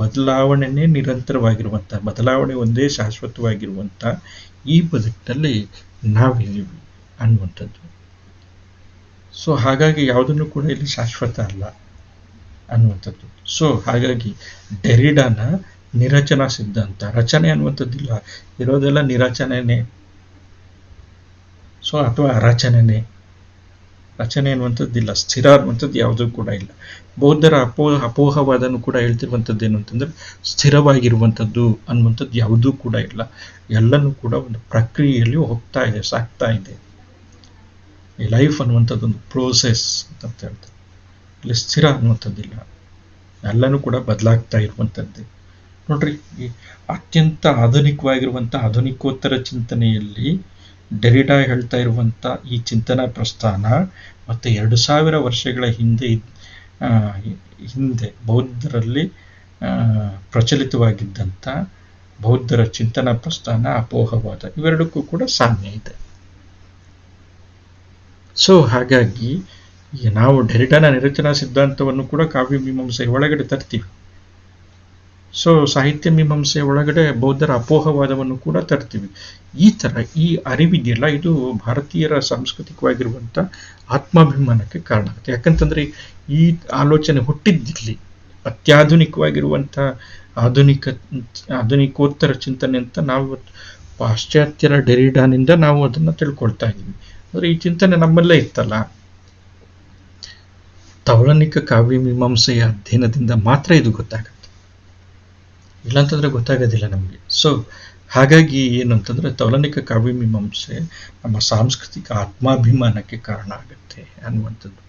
ಬದಲಾವಣೆನೇ ನಿರಂತರವಾಗಿರುವಂಥ, ಬದಲಾವಣೆ ಒಂದೇ ಶಾಶ್ವತವಾಗಿರುವಂಥ ಈ ಬದುಕಿನಲ್ಲಿ ನಾವಿದ್ದೀವಿ ಅನ್ನುವಂಥದ್ದು. ಸೊ ಹಾಗಾಗಿ ಯಾವುದನ್ನು ಕೂಡ ಇಲ್ಲಿ ಶಾಶ್ವತ ಅಲ್ಲ ಅನ್ನುವಂಥದ್ದು. ಸೊ ಹಾಗಾಗಿ ಡೆರಿಡಾನ ನಿರಚನಾ ಸಿದ್ಧಾಂತ, ರಚನೆ ಅನ್ನುವಂಥದ್ದಿಲ್ಲ, ಇರೋದೆಲ್ಲ ನಿರಚನೆನೇ. ಸೊ ಅಥವಾ ಅರಚನೆನೇ, ರಚನೆ ಅನ್ನುವಂಥದ್ದಿಲ್ಲ, ಸ್ಥಿರ ಅನ್ನುವಂಥದ್ದು ಯಾವುದೂ ಕೂಡ ಇಲ್ಲ. ಬೌದ್ಧರ ಅಪೋಹವಾದನು ಕೂಡ ಹೇಳ್ತಿರುವಂಥದ್ದು ಏನು ಅಂತಂದ್ರೆ ಸ್ಥಿರವಾಗಿರುವಂಥದ್ದು ಅನ್ನುವಂಥದ್ದು ಯಾವುದೂ ಕೂಡ ಇಲ್ಲ, ಎಲ್ಲನೂ ಕೂಡ ಒಂದು ಪ್ರಕ್ರಿಯೆಯಲ್ಲಿ ಹೋಗ್ತಾ ಇದೆ, ಸಾಗ್ತಾ ಇದೆ. ಈ ಲೈಫ್ ಅನ್ನುವಂಥದ್ದು ಒಂದು ಪ್ರೋಸೆಸ್ ಅಂತ ಹೇಳ್ತಾರೆ. ಇಲ್ಲಿ ಸ್ಥಿರ ಅನ್ನುವಂಥದ್ದಿಲ್ಲ, ಎಲ್ಲನೂ ಕೂಡ ಬದಲಾಗ್ತಾ ಇರುವಂಥದ್ದೇ. ನೋಡ್ರಿ, ಈ ಅತ್ಯಂತ ಆಧುನಿಕವಾಗಿರುವಂಥ ಆಧುನಿಕೋತ್ತರ ಚಿಂತನೆಯಲ್ಲಿ ಡೆರಿಡಾ ಹೇಳ್ತಾ ಇರುವಂಥ ಈ ಚಿಂತನಾ ಪ್ರಸ್ಥಾನ ಮತ್ತು 2000 ವರ್ಷಗಳ ಹಿಂದೆ ಬೌದ್ಧರಲ್ಲಿ ಪ್ರಚಲಿತವಾಗಿದ್ದಂಥ ಬೌದ್ಧರ ಚಿಂತನಾ ಪ್ರಸ್ಥಾನ, ಅಪೋಹವಾದ, ಇವೆರಡಕ್ಕೂ ಕೂಡ ಸಾಮ್ಯ ಇದೆ. ಸೊ ಹಾಗಾಗಿ ನಾವು ಡೆರಿಡಾನ ನಿರಚನಾ ಸಿದ್ಧಾಂತವನ್ನು ಕೂಡ ಕಾವ್ಯ ಮೀಮಾಂಸೆಯ ಒಳಗಡೆ ತರ್ತೀವಿ. ಸೊ ಸಾಹಿತ್ಯ ಮೀಮಾಂಸೆಯ ಒಳಗಡೆ ಬೌದ್ಧರ ಅಪೋಹವಾದವನ್ನು ಕೂಡ ತರ್ತೀವಿ. ಈ ಥರ ಈ ಅರಿವಿದೆಯಲ್ಲ, ಇದು ಭಾರತೀಯರ ಸಾಂಸ್ಕೃತಿಕವಾಗಿರುವಂಥ ಆತ್ಮಾಭಿಮಾನಕ್ಕೆ ಕಾರಣ ಆಗುತ್ತೆ. ಯಾಕಂತಂದ್ರೆ ಈ ಆಲೋಚನೆ ಹುಟ್ಟಿದ್ದಿರಲಿ ಅತ್ಯಾಧುನಿಕವಾಗಿರುವಂಥ ಆಧುನಿಕೋತ್ತರ ಚಿಂತನೆ ಅಂತ ನಾವು ಪಾಶ್ಚಾತ್ಯರ ಡೆರಿಡಾನಿಂದ ನಾವು ಅದನ್ನು ತಿಳ್ಕೊಳ್ತಾ ಇದ್ದೀವಿ. ಆದರೆ ಈ ಚಿಂತನೆ ನಮ್ಮಲ್ಲೇ ಇತ್ತಲ್ಲ. ತೌಲನಿಕ ಕಾವ್ಯ ಮೀಮಾಂಸೆಯ ಅಧ್ಯಯನದಿಂದ ಮಾತ್ರ ಇದು ಗೊತ್ತಾಗುತ್ತೆ, ಇಲ್ಲಾಂತಂದ್ರೆ ಗೊತ್ತಾಗೋದಿಲ್ಲ ನಮಗೆ. ಸೊ ಹಾಗಾಗಿ ಏನು ಅಂತಂದ್ರೆ ತೌಲನಿಕ ಕಾವ್ಯ ಮೀಮಾಂಸೆ ನಮ್ಮ ಸಾಂಸ್ಕೃತಿಕ ಆತ್ಮಾಭಿಮಾನಕ್ಕೆ ಕಾರಣ ಆಗುತ್ತೆ ಅನ್ನುವಂಥದ್ದು.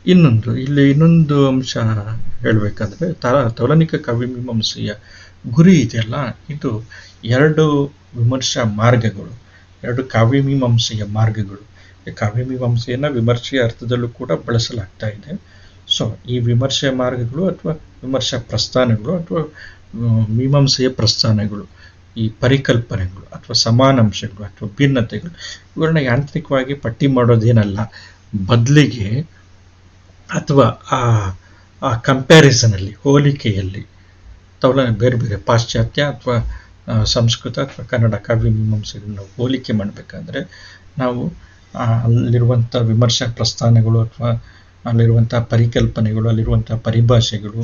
ಇನ್ನೊಂದು ಅಂಶ ಹೇಳಬೇಕಾದ್ರೆ ತೌಲನಿಕ ಕಾವ್ಯ ಮೀಮಾಂಸೆಯ ಗುರಿ ಇದೆಯಲ್ಲ, ಇದು 2 ವಿಮರ್ಶಾ ಮಾರ್ಗಗಳು, 2 ಕಾವ್ಯ ಮೀಮಾಂಸೆಯ ಮಾರ್ಗಗಳು. ಕಾವ್ಯ ಮೀಮಾಂಸೆಯನ್ನು ವಿಮರ್ಶೆಯ ಅರ್ಥದಲ್ಲೂ ಕೂಡ ಬಳಸಲಾಗ್ತಾ ಇದೆ. ಸೊ ಈ ವಿಮರ್ಶೆ ಮಾರ್ಗಗಳು ಅಥವಾ ವಿಮರ್ಶಾ ಪ್ರಸ್ಥಾನಗಳು ಅಥವಾ ಮೀಮಾಂಸೆಯ ಪ್ರಸ್ಥಾನಗಳು, ಈ ಪರಿಕಲ್ಪನೆಗಳು ಅಥವಾ ಸಮಾನಾಂಶಗಳು ಅಥವಾ ಭಿನ್ನತೆಗಳು, ಇವುಗಳನ್ನ ಯಾಂತ್ರಿಕವಾಗಿ ಪಟ್ಟಿ ಮಾಡೋದೇನಲ್ಲ, ಬದಲಿಗೆ ಅಥವಾ ಆ ಕಂಪ್ಯಾರಿಸನಲ್ಲಿ, ಹೋಲಿಕೆಯಲ್ಲಿ ಬೇರೆ ಬೇರೆ ಪಾಶ್ಚಾತ್ಯ ಅಥವಾ ಸಂಸ್ಕೃತ ಅಥವಾ ಕನ್ನಡ ಕಾವ್ಯ ಮೀಮಾಂಸೆಗಳನ್ನ ನಾವು ಹೋಲಿಕೆ ಮಾಡಬೇಕಾದ್ರೆ ನಾವು ಅಲ್ಲಿರುವಂಥ ವಿಮರ್ಶಾ ಪ್ರಸ್ಥಾನಗಳು ಅಥವಾ ಅಲ್ಲಿರುವಂಥ ಪರಿಕಲ್ಪನೆಗಳು, ಅಲ್ಲಿರುವಂಥ ಪರಿಭಾಷೆಗಳು,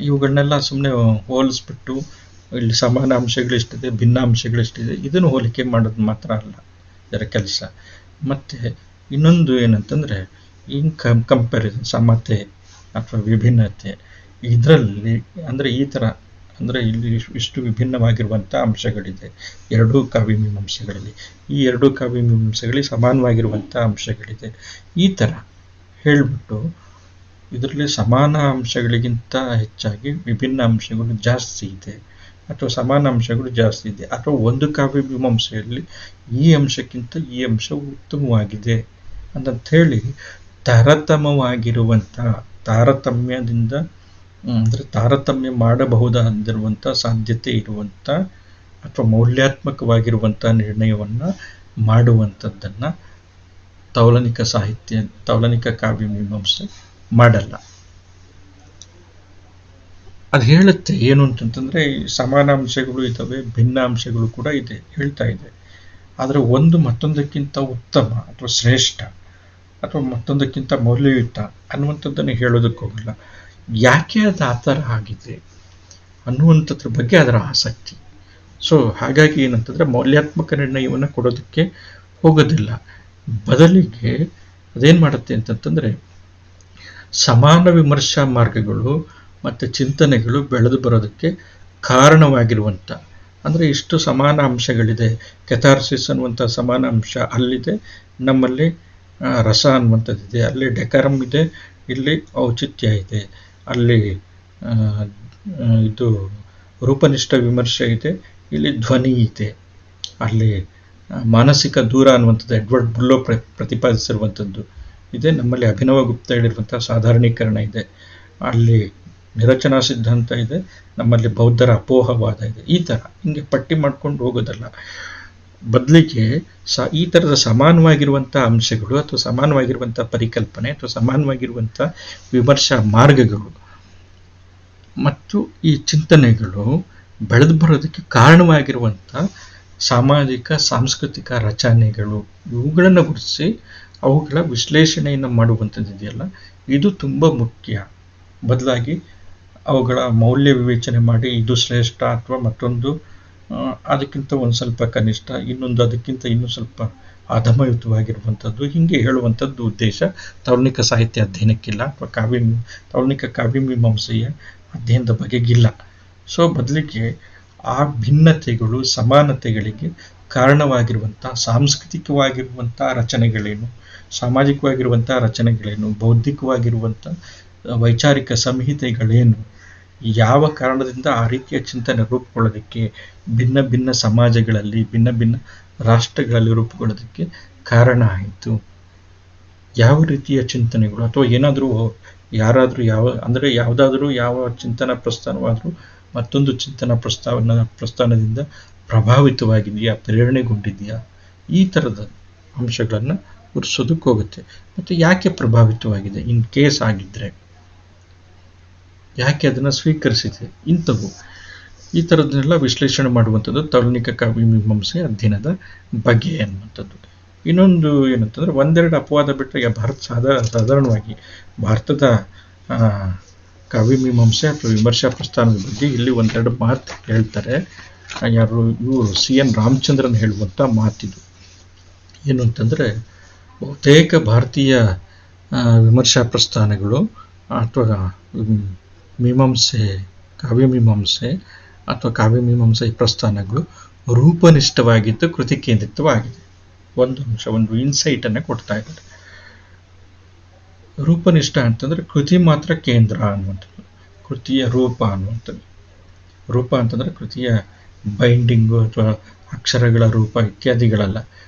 ಇವುಗಳನ್ನೆಲ್ಲ ಸುಮ್ಮನೆ ಹೋಲಿಸ್ಬಿಟ್ಟು ಇಲ್ಲಿ ಸಮಾನ ಅಂಶಗಳಿಷ್ಟಿದೆ, ಭಿನ್ನಾಂಶಗಳಿಷ್ಟಿದೆ, ಇದನ್ನು ಹೋಲಿಕೆ ಮಾಡೋದು ಮಾತ್ರ ಅಲ್ಲ ಇದರ ಕೆಲಸ. ಮತ್ತು ಇನ್ನೊಂದು ಏನಂತಂದರೆ ಕಂಪ್ಯಾರಿಸನ್, ಸಮತೆ ಅಥವಾ ವಿಭಿನ್ನತೆ, ಇದರಲ್ಲಿ ಅಂದರೆ ಈ ಥರ ಅಂದರೆ ಇಲ್ಲಿ ಇಷ್ಟು ವಿಭಿನ್ನವಾಗಿರುವಂಥ ಅಂಶಗಳಿದೆ 2 ಕಾವ್ಯ ಮೀಮಾಂಸೆಗಳಲ್ಲಿ, ಈ 2 ಕಾವ್ಯ ಮೀಮಾಂಸೆಗಳಲ್ಲಿ ಸಮಾನವಾಗಿರುವಂಥ ಅಂಶಗಳಿದೆ, ಈ ಥರ ಹೇಳಿಬಿಟ್ಟು ಇದರಲ್ಲಿ ಸಮಾನ ಅಂಶಗಳಿಗಿಂತ ಹೆಚ್ಚಾಗಿ ವಿಭಿನ್ನ ಅಂಶಗಳು ಜಾಸ್ತಿ ಇದೆ ಅಥವಾ ಸಮಾನ ಅಂಶಗಳು ಜಾಸ್ತಿ ಇದೆ, ಅಥವಾ ಒಂದು ಕಾವ್ಯ ಮೀಮಾಂಸೆಯಲ್ಲಿ ಈ ಅಂಶಕ್ಕಿಂತ ಈ ಅಂಶವು ಉತ್ತಮವಾಗಿದೆ ಅಂತಂಥೇಳಿ ತಾರತಮ್ಯದಿಂದ ಅಂದರೆ ತಾರತಮ್ಯ ಮಾಡಬಹುದಾದಿರುವಂಥ ಸಾಧ್ಯತೆ ಇರುವಂಥ ಅಥವಾ ಮೌಲ್ಯಾತ್ಮಕವಾಗಿರುವಂಥ ನಿರ್ಣಯವನ್ನು ಮಾಡುವಂಥದ್ದನ್ನು ತೌಲನಿಕ ಕಾವ್ಯ ಮೀಮಾಂಸೆ ಮಾಡಲ್ಲ. ಅದು ಹೇಳುತ್ತೆ ಏನು ಅಂತಂತಂದ್ರೆ ಸಮಾನಾಂಶಗಳು ಇದ್ದಾವೆ, ಭಿನ್ನಾಂಶಗಳು ಕೂಡ ಇದೆ ಹೇಳ್ತಾ ಇದೆ. ಆದರೆ ಒಂದು ಮತ್ತೊಂದಕ್ಕಿಂತ ಉತ್ತಮ ಅಥವಾ ಶ್ರೇಷ್ಠ ಅಥವಾ ಮತ್ತೊಂದಕ್ಕಿಂತ ಮೌಲ್ಯಯುತ ಅನ್ನುವಂಥದ್ದನ್ನು ಹೇಳೋದಕ್ಕೆ ಹೋಗಲ್ಲ. ಯಾಕೆ ಅದು ಆ ಥರ ಆಗಿದೆ ಅನ್ನುವಂಥದ್ರ ಬಗ್ಗೆ ಅದರ ಆಸಕ್ತಿ. ಸೊ ಹಾಗಾಗಿ ಏನಂತಂದ್ರೆ ಮೌಲ್ಯಾತ್ಮಕ ನಿರ್ಣಯವನ್ನು ಕೊಡೋದಕ್ಕೆ ಹೋಗೋದಿಲ್ಲ. ಬದಲಿಗೆ ಅದೇನು ಮಾಡುತ್ತೆ ಅಂತಂತಂದರೆ, ಸಮಾನ ವಿಮರ್ಶಾ ಮಾರ್ಗಗಳು ಮತ್ತು ಚಿಂತನೆಗಳು ಬೆಳೆದು ಬರೋದಕ್ಕೆ ಕಾರಣವಾಗಿರುವಂಥ, ಅಂದರೆ ಇಷ್ಟು ಸಮಾನ ಅಂಶಗಳಿದೆ, ಕೆಥಾರ್ಸಿಸ್ ಅನ್ನುವಂಥ ಸಮಾನ ಅಂಶ ಅಲ್ಲಿದೆ, ನಮ್ಮಲ್ಲಿ ರಸ ಅನ್ನುವಂಥದ್ದಿದೆ, ಅಲ್ಲಿ ಡೆಕರಮ್ ಇದೆ, ಇಲ್ಲಿ ಔಚಿತ್ಯ ಇದೆ, ಅಲ್ಲಿ ಇದು ರೂಪನಿಷ್ಠ ವಿಮರ್ಶೆ ಇದೆ, ಇಲ್ಲಿ ಧ್ವನಿ ಇದೆ, ಅಲ್ಲಿ ಮಾನಸಿಕ ದೂರ ಅನ್ನುವಂಥದ್ದು ಎಡ್ವರ್ಡ್ ಬುಲ್ಲೋ ಪ್ರತಿಪಾದಿಸಿರುವಂಥದ್ದು ಇದೆ, ನಮ್ಮಲ್ಲಿ ಅಭಿನವ ಗುಪ್ತ ಹೇಳಿರುವಂಥ ಸಾಧಾರಣೀಕರಣ ಇದೆ, ಅಲ್ಲಿ ನಿರಚನಾ ಸಿದ್ಧಾಂತ ಇದೆ, ನಮ್ಮಲ್ಲಿ ಬೌದ್ಧರ ಅಪೋಹವಾದ ಇದೆ. ಈ ಥರ ಹಿಂಗೆ ಪಟ್ಟಿ ಮಾಡ್ಕೊಂಡು ಹೋಗೋದಲ್ಲ. ಬದಲಿಗೆ ಈ ಥರದ ಸಮಾನವಾಗಿರುವಂಥ ಅಂಶಗಳು ಅಥವಾ ಸಮಾನವಾಗಿರುವಂಥ ಪರಿಕಲ್ಪನೆ ಅಥವಾ ಸಮಾನವಾಗಿರುವಂಥ ವಿಮರ್ಶಾ ಮಾರ್ಗಗಳು ಮತ್ತು ಈ ಚಿಂತನೆಗಳು ಬೆಳೆದು ಬರೋದಕ್ಕೆ ಕಾರಣವಾಗಿರುವಂಥ ಸಾಮಾಜಿಕ ಸಾಂಸ್ಕೃತಿಕ ರಚನೆಗಳು, ಇವುಗಳನ್ನು ಗುರುತಿಸಿ ಅವುಗಳ ವಿಶ್ಲೇಷಣೆಯನ್ನು ಮಾಡುವಂಥದ್ದಿದೆಯಲ್ಲ, ಇದು ತುಂಬ ಮುಖ್ಯ. ಬದಲಾಗಿ ಅವುಗಳ ಮೌಲ್ಯ ವಿವೇಚನೆ ಮಾಡಿ ಇದು ಶ್ರೇಷ್ಠ ಅಥವಾ ಮತ್ತೊಂದು ಅದಕ್ಕಿಂತ ಒಂದು ಸ್ವಲ್ಪ ಕನಿಷ್ಠ, ಇನ್ನೊಂದು ಅದಕ್ಕಿಂತ ಇನ್ನೂ ಸ್ವಲ್ಪ ಅಧಮಯುತವಾಗಿರುವಂಥದ್ದು, ಹೀಗೆ ಹೇಳುವಂಥದ್ದು ಉದ್ದೇಶ ತೌಲನಿಕ ಸಾಹಿತ್ಯ ಅಧ್ಯಯನಕ್ಕಿಲ್ಲ, ಅಥವಾ ತೌಲನಿಕ ಕಾವ್ಯಮೀಮಾಂಸೆಯ ಅಧ್ಯಯನದ ಬಗೆಗಿಲ್ಲ. ಸೊ ಬದಲಿಗೆ ಆ ಭಿನ್ನತೆಗಳು ಸಮಾನತೆಗಳಿಗೆ ಕಾರಣವಾಗಿರುವಂಥ ಸಾಂಸ್ಕೃತಿಕವಾಗಿರುವಂಥ ರಚನೆಗಳೇನು, ಸಾಮಾಜಿಕವಾಗಿರುವಂಥ ರಚನೆಗಳೇನು, ಬೌದ್ಧಿಕವಾಗಿರುವಂಥ ವೈಚಾರಿಕ ಸಂಹಿತೆಗಳೇನು, ಯಾವ ಕಾರಣದಿಂದ ಆ ರೀತಿಯ ಚಿಂತನೆ ರೂಪುಗೊಳ್ಳೋದಕ್ಕೆ, ಭಿನ್ನ ಭಿನ್ನ ಸಮಾಜಗಳಲ್ಲಿ ಭಿನ್ನ ಭಿನ್ನ ರಾಷ್ಟ್ರಗಳಲ್ಲಿ ರೂಪುಗೊಳ್ಳೋದಕ್ಕೆ ಕಾರಣ ಆಯಿತು, ಯಾವ ರೀತಿಯ ಚಿಂತನೆಗಳು ಅಥವಾ ಏನಾದರೂ ಯಾರಾದರೂ ಯಾವುದಾದ್ರೂ ಯಾವ ಚಿಂತನಾ ಪ್ರಸ್ಥಾನವಾದರೂ ಮತ್ತೊಂದು ಚಿಂತನಾ ಪ್ರಸ್ಥಾನದಿಂದ ಪ್ರಭಾವಿತವಾಗಿದೆಯಾ, ಪ್ರೇರಣೆಗೊಂಡಿದೆಯಾ, ಈ ಥರದ ಅಂಶಗಳನ್ನು ಗುರುತಿಸೋದಕ್ಕೆ ಹೋಗುತ್ತೆ. ಮತ್ತು ಯಾಕೆ ಪ್ರಭಾವಿತವಾಗಿದೆ, ಇನ್ ಕೇಸ್ ಆಗಿದ್ದರೆ ಯಾಕೆ ಅದನ್ನು ಸ್ವೀಕರಿಸಿದೆ, ಈ ಥರದನ್ನೆಲ್ಲ ವಿಶ್ಲೇಷಣೆ ಮಾಡುವಂಥದ್ದು ತೌಲನಿಕ ಕಾವ್ಯಮೀಮಾಂಸೆ ಅಧ್ಯಯನದ ಬಗೆ ಅನ್ನುವಂಥದ್ದು. ಇನ್ನೊಂದು ಏನಂತಂದರೆ, ಒಂದೆರಡು ಅಪವಾದ ಬಿಟ್ಟರೆ ಸಾಧಾರಣವಾಗಿ ಭಾರತದ ಕಾವ್ಯಮೀಮಾಂಸೆ ಅಥವಾ ವಿಮರ್ಶಾ ಪ್ರಸ್ಥಾನದ ಬಗ್ಗೆ ಇಲ್ಲಿ ಒಂದೆರಡು ಮಾತು ಹೇಳ್ತಾರೆ. ಇವರು CN ರಾಮಚಂದ್ರನ್ ಹೇಳುವಂಥ ಮಾತಿದು. ಏನು ಅಂತಂದರೆ, ಬಹುತೇಕ ಭಾರತೀಯ ವಿಮರ್ಶಾ ಪ್ರಸ್ಥಾನಗಳು ಅಥವಾ ಮೀಮಾಂಸೆ, ಕಾವ್ಯಮೀಮಾಂಸೆ ಅಥವಾ ಕಾವ್ಯಮೀಮಾಂಸೆ ಪ್ರಸ್ಥಾನಗಳು ರೂಪನಿಷ್ಠವಾಗಿದ್ದು ಕೃತಿ ಕೇಂದ್ರಿತವಾಗಿದೆ. ಒಂದು ಅಂಶ, ಒಂದು ಇನ್ಸೈಟನ್ನು ಕೊಡ್ತಾ ಇದ್ದಾರೆ. ರೂಪನಿಷ್ಠ ಅಂತಂದರೆ ಕೃತಿ ಮಾತ್ರ ಕೇಂದ್ರ ಅನ್ನುವಂಥದ್ದು, ಕೃತಿಯ ರೂಪ ಅನ್ನುವಂಥದ್ದು. ರೂಪ ಅಂತಂದರೆ ಕೃತಿಯ ಬೈಂಡಿಂಗು ಅಥವಾ ಅಕ್ಷರಗಳ ರೂಪ ಇತ್ಯಾದಿಗಳಲ್ಲ.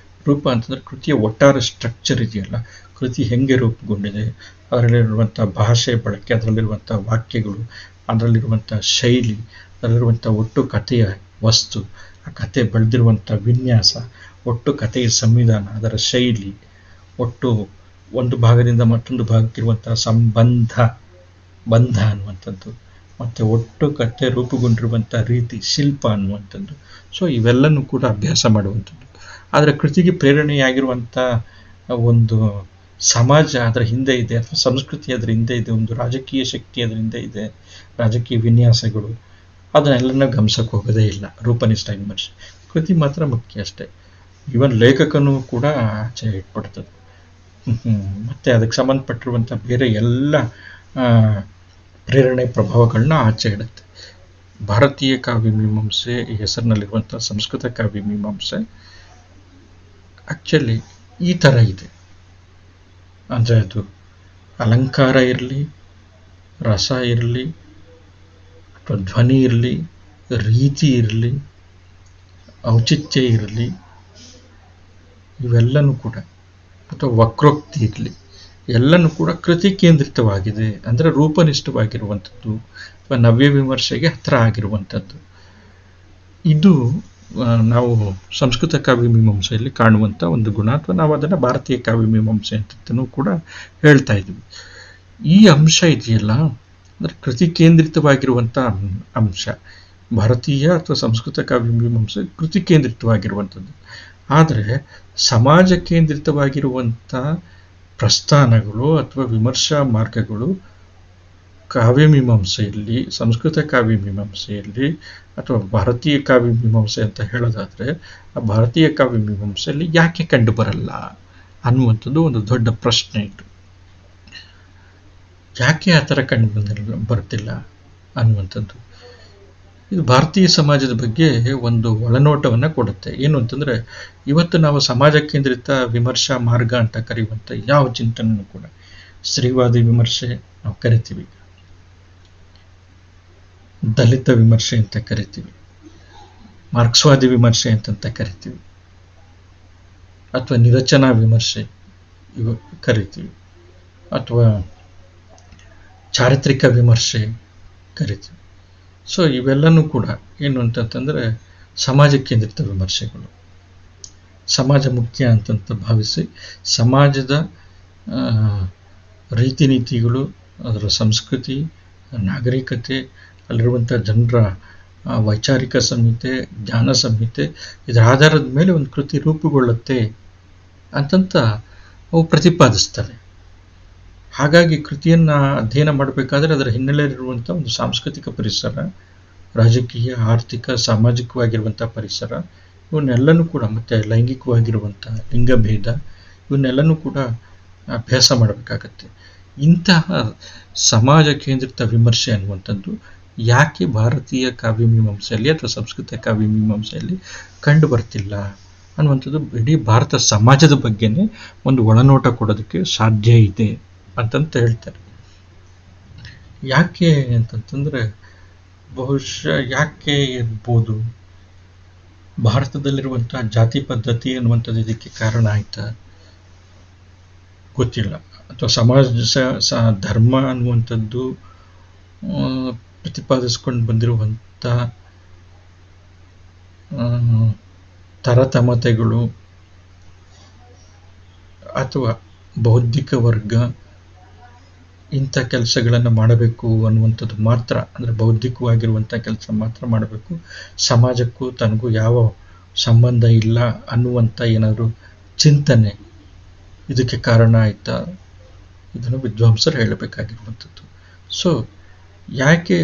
ರೂಪ ಅಂತಂದರೆ ಕೃತಿಯ ಒಟ್ಟಾರೆ ಸ್ಟ್ರಕ್ಚರ್ ಇದೆಯಲ್ಲ, ಕೃತಿ ಹೆಂಗೆ ರೂಪುಗೊಂಡಿದೆ, ಅದರಲ್ಲಿರುವಂಥ ಭಾಷೆ ಬಳಕೆ, ಅದರಲ್ಲಿರುವಂಥ ವಾಕ್ಯಗಳು, ಅದರಲ್ಲಿರುವಂಥ ಶೈಲಿ, ಅದರಲ್ಲಿರುವಂಥ ಒಟ್ಟು ಕಥೆಯ ವಸ್ತು, ಆ ಕಥೆ ಬೆಳೆದಿರುವಂಥ ವಿನ್ಯಾಸ, ಒಟ್ಟು ಕಥೆಯ ಸಂವಿಧಾನ, ಅದರ ಶೈಲಿ, ಒಟ್ಟು ಒಂದು ಭಾಗದಿಂದ ಮತ್ತೊಂದು ಭಾಗಕ್ಕಿರುವಂಥ ಬಂಧ ಅನ್ನುವಂಥದ್ದು, ಮತ್ತು ಒಟ್ಟು ಕಥೆ ರೂಪುಗೊಂಡಿರುವಂಥ ರೀತಿ, ಶಿಲ್ಪ ಅನ್ನುವಂಥದ್ದು. ಸೊ ಇವೆಲ್ಲನೂ ಕೂಡ ಅಭ್ಯಾಸ ಮಾಡುವಂಥದ್ದು. ಆದರೆ ಕೃತಿಗೆ ಪ್ರೇರಣೆಯಾಗಿರುವಂಥ ಒಂದು ಸಮಾಜ ಅದರ ಹಿಂದೆ ಇದೆ, ಅಥವಾ ಸಂಸ್ಕೃತಿ ಅದರ ಹಿಂದೆ ಇದೆ, ಒಂದು ರಾಜಕೀಯ ಶಕ್ತಿ ಅದರ ಹಿಂದೆ ಇದೆ, ರಾಜಕೀಯ ವಿನ್ಯಾಸಗಳು, ಅದನ್ನೆಲ್ಲನೂ ಗಮನಿಸಕ್ಕೆ ಹೋಗೋದೇ ಇಲ್ಲ ರೂಪನಿಷ್ಠ ವಿಮರ್ಶೆ. ಕೃತಿ ಮಾತ್ರ ಮುಖ್ಯ ಅಷ್ಟೇ. ಈವನ್ ಲೇಖಕನೂ ಕೂಡ ಆಚೆ ಇಟ್ಬಿಡ್ತದೆ. ಮತ್ತು ಅದಕ್ಕೆ ಸಂಬಂಧಪಟ್ಟಿರುವಂಥ ಬೇರೆ ಎಲ್ಲ ಪ್ರೇರಣೆ ಪ್ರಭಾವಗಳನ್ನ ಆಚೆ ಇಡುತ್ತೆ. ಭಾರತೀಯ ಕಾವ್ಯಮೀಮಾಂಸೆ ಈ ಹೆಸರಿನಲ್ಲಿರುವಂಥ ಸಂಸ್ಕೃತ ಕಾವ್ಯಮೀಮಾಂಸೆ ಆ್ಯಕ್ಚುಲಿ ಈ ಥರ ಇದೆ. ಅಂದರೆ ಅದು ಅಲಂಕಾರ ಇರಲಿ, ರಸ ಇರಲಿ, ಅಥವಾ ಧ್ವನಿ ಇರಲಿ, ರೀತಿ ಇರಲಿ, ಔಚಿತ್ಯ ಇರಲಿ, ಇವೆಲ್ಲನೂ ಕೂಡ, ಅಥವಾ ವಕ್ರೋಕ್ತಿ ಇರಲಿ, ಎಲ್ಲನೂ ಕೂಡ ಕೃತಿ ಕೇಂದ್ರಿತವಾಗಿದೆ, ಅಂದರೆ ರೂಪನಿಷ್ಠವಾಗಿರುವಂಥದ್ದು ಅಥವಾ ನವ್ಯ ವಿಮರ್ಶೆಗೆ ಹತ್ತಿರ ಆಗಿರುವಂಥದ್ದು. ಇದು ನಾವು ಸಂಸ್ಕೃತ ಕಾವ್ಯಮೀಮಾಂಸೆಯಲ್ಲಿ ಕಾಣುವಂಥ ಒಂದು ಗುಣ, ಅಥವಾ ನಾವು ಅದನ್ನು ಭಾರತೀಯ ಕಾವ್ಯಮೀಮಾಂಸೆ ಅಂತನೂ ಕೂಡ ಹೇಳ್ತಾ ಇದ್ವಿ. ಈ ಅಂಶ ಇದೆಯಲ್ಲ, ಅಂದರೆ ಕೃತಿ ಕೇಂದ್ರಿತವಾಗಿರುವಂಥ ಅಂಶ, ಭಾರತೀಯ ಅಥವಾ ಸಂಸ್ಕೃತ ಕಾವ್ಯಮೀಮಾಂಸೆ ಕೃತಿ ಕೇಂದ್ರಿತವಾಗಿರುವಂಥದ್ದು. ಆದರೆ ಸಮಾಜ ಕೇಂದ್ರಿತವಾಗಿರುವಂಥ ಪ್ರಸ್ಥಾನಗಳು ಅಥವಾ ವಿಮರ್ಶಾ ಮಾರ್ಗಗಳು ಕಾವ್ಯಮೀಮಾಂಸೆಯಲ್ಲಿ, ಸಂಸ್ಕೃತ ಕಾವ್ಯಮೀಮಾಂಸೆಯಲ್ಲಿ ಅಥವಾ ಭಾರತೀಯ ಕಾವ್ಯಮೀಮಾಂಸೆ ಅಂತ ಹೇಳೋದಾದರೆ, ಆ ಭಾರತೀಯ ಕಾವ್ಯಮೀಮಾಂಸೆಯಲ್ಲಿ ಯಾಕೆ ಕಂಡು ಬರಲ್ಲ ಅನ್ನುವಂಥದ್ದು ಒಂದು ದೊಡ್ಡ ಪ್ರಶ್ನೆ ಇದು. ಯಾಕೆ ಆ ಥರ ಕಂಡು ಬರ್ತಿಲ್ಲ ಅನ್ನುವಂಥದ್ದು ಇದು ಭಾರತೀಯ ಸಮಾಜದ ಬಗ್ಗೆ ಒಂದು ಒಳನೋಟವನ್ನು ಕೊಡುತ್ತೆ. ಏನು ಅಂತಂದರೆ, ಇವತ್ತು ನಾವು ಸಮಾಜ ಕೇಂದ್ರಿತ ವಿಮರ್ಶಾ ಮಾರ್ಗ ಅಂತ ಕರೆಯುವಂಥ ಯಾವ ಚಿಂತನೆಯೂ ಕೂಡ ಸ್ತ್ರೀವಾದಿ ವಿಮರ್ಶೆ ನಾವು ಕರಿತೀವಿ, ದಲಿತ ವಿಮರ್ಶೆ ಅಂತ ಕರಿತೀವಿ, ಮಾರ್ಕ್ಸ್ವಾದಿ ವಿಮರ್ಶೆ ಅಂತಂತ ಕರಿತೀವಿ, ಅಥವಾ ನಿರಚನಾ ವಿಮರ್ಶೆ ಇವು ಕರಿತೀವಿ, ಅಥವಾ ಚಾರಿತ್ರಿಕ ವಿಮರ್ಶೆ ಕರಿತೀವಿ. ಸೊ ಇವೆಲ್ಲನೂ ಕೂಡ ಏನು ಅಂತಂತಂದರೆ ಸಮಾಜ ಕೇಂದ್ರಿತ ವಿಮರ್ಶೆಗಳು. ಸಮಾಜ ಮುಖ್ಯ ಅಂತಂತ ಭಾವಿಸಿ ಸಮಾಜದ ರೀತಿ ನೀತಿಗಳು, ಅದರ ಸಂಸ್ಕೃತಿ, ನಾಗರಿಕತೆ, ಅಲ್ಲಿರುವಂಥ ಜನರ ವೈಚಾರಿಕ ಸಂಹಿತೆ, ಜ್ಞಾನ ಸಂಹಿತೆ, ಇದರ ಆಧಾರದ ಮೇಲೆ ಒಂದು ಕೃತಿ ರೂಪುಗೊಳ್ಳುತ್ತೆ ಅಂತಂತ ಅವು ಪ್ರತಿಪಾದಿಸ್ತವೆ. ಹಾಗಾಗಿ ಕೃತಿಯನ್ನು ಅಧ್ಯಯನ ಮಾಡಬೇಕಾದ್ರೆ ಅದರ ಹಿನ್ನೆಲೆಯಲ್ಲಿರುವಂಥ ಒಂದು ಸಾಂಸ್ಕೃತಿಕ ಪರಿಸರ, ರಾಜಕೀಯ, ಆರ್ಥಿಕ, ಸಾಮಾಜಿಕವಾಗಿರುವಂಥ ಪರಿಸರ, ಇವನ್ನೆಲ್ಲನೂ ಕೂಡ, ಮತ್ತು ಲೈಂಗಿಕವಾಗಿರುವಂಥ ಲಿಂಗಭೇದ, ಇವನ್ನೆಲ್ಲನೂ ಕೂಡ ಅಭ್ಯಾಸ ಮಾಡಬೇಕಾಗತ್ತೆ. ಇಂತಹ ಸಮಾಜ ಕೇಂದ್ರಿತ ವಿಮರ್ಶೆ ಅನ್ನುವಂಥದ್ದು ಯಾಕೆ ಭಾರತೀಯ ಕಾವ್ಯಮೀಮಾಂಸೆಯಲ್ಲಿ ಅಥವಾ ಸಂಸ್ಕೃತ ಕಾವ್ಯಮೀಮಾಂಸೆಯಲ್ಲಿ ಕಂಡು ಬರ್ತಿಲ್ಲ ಅನ್ನುವಂಥದ್ದು ಇಡೀ ಭಾರತ ಸಮಾಜದ ಬಗ್ಗೆನೇ ಒಂದು ಒಳನೋಟ ಕೊಡೋದಕ್ಕೆ ಸಾಧ್ಯ ಇದೆ ಅಂತಂತ ಹೇಳ್ತಾರೆ. ಯಾಕೆ ಅಂತಂತಂದರೆ, ಬಹುಶಃ ಯಾಕೆ ಇರ್ಬೋದು, ಭಾರತದಲ್ಲಿರುವಂಥ ಜಾತಿ ಪದ್ಧತಿ ಅನ್ನುವಂಥದ್ದು ಇದಕ್ಕೆ ಕಾರಣ ಆಯ್ತಾ ಗೊತ್ತಿಲ್ಲ. ಅಥವಾ ಸಮಾಜ ಧರ್ಮ ಅನ್ನುವಂಥದ್ದು ಪ್ರತಿಪಾದಿಸ್ಕೊಂಡು ಬಂದಿರುವಂಥ ತರತಮತೆಗಳು, ಅಥವಾ ಬೌದ್ಧಿಕ ವರ್ಗ ಇಂಥ ಕೆಲಸಗಳನ್ನು ಮಾಡಬೇಕು ಅನ್ನುವಂಥದ್ದು ಮಾತ್ರ, ಅಂದರೆ ಬೌದ್ಧಿಕವಾಗಿರುವಂಥ ಕೆಲಸ ಮಾತ್ರ ಮಾಡಬೇಕು, ಸಮಾಜಕ್ಕೂ ತನಗೂ ಯಾವ ಸಂಬಂಧ ಇಲ್ಲ ಅನ್ನುವಂಥ ಏನಾದರೂ ಚಿಂತನೆ ಇದಕ್ಕೆ ಕಾರಣ ಆಯಿತಾ, ಇದನ್ನು ವಿದ್ವಾಂಸರು ಹೇಳಬೇಕಾಗಿರುವಂಥದ್ದು. ಸೊ ಯಾಕೆ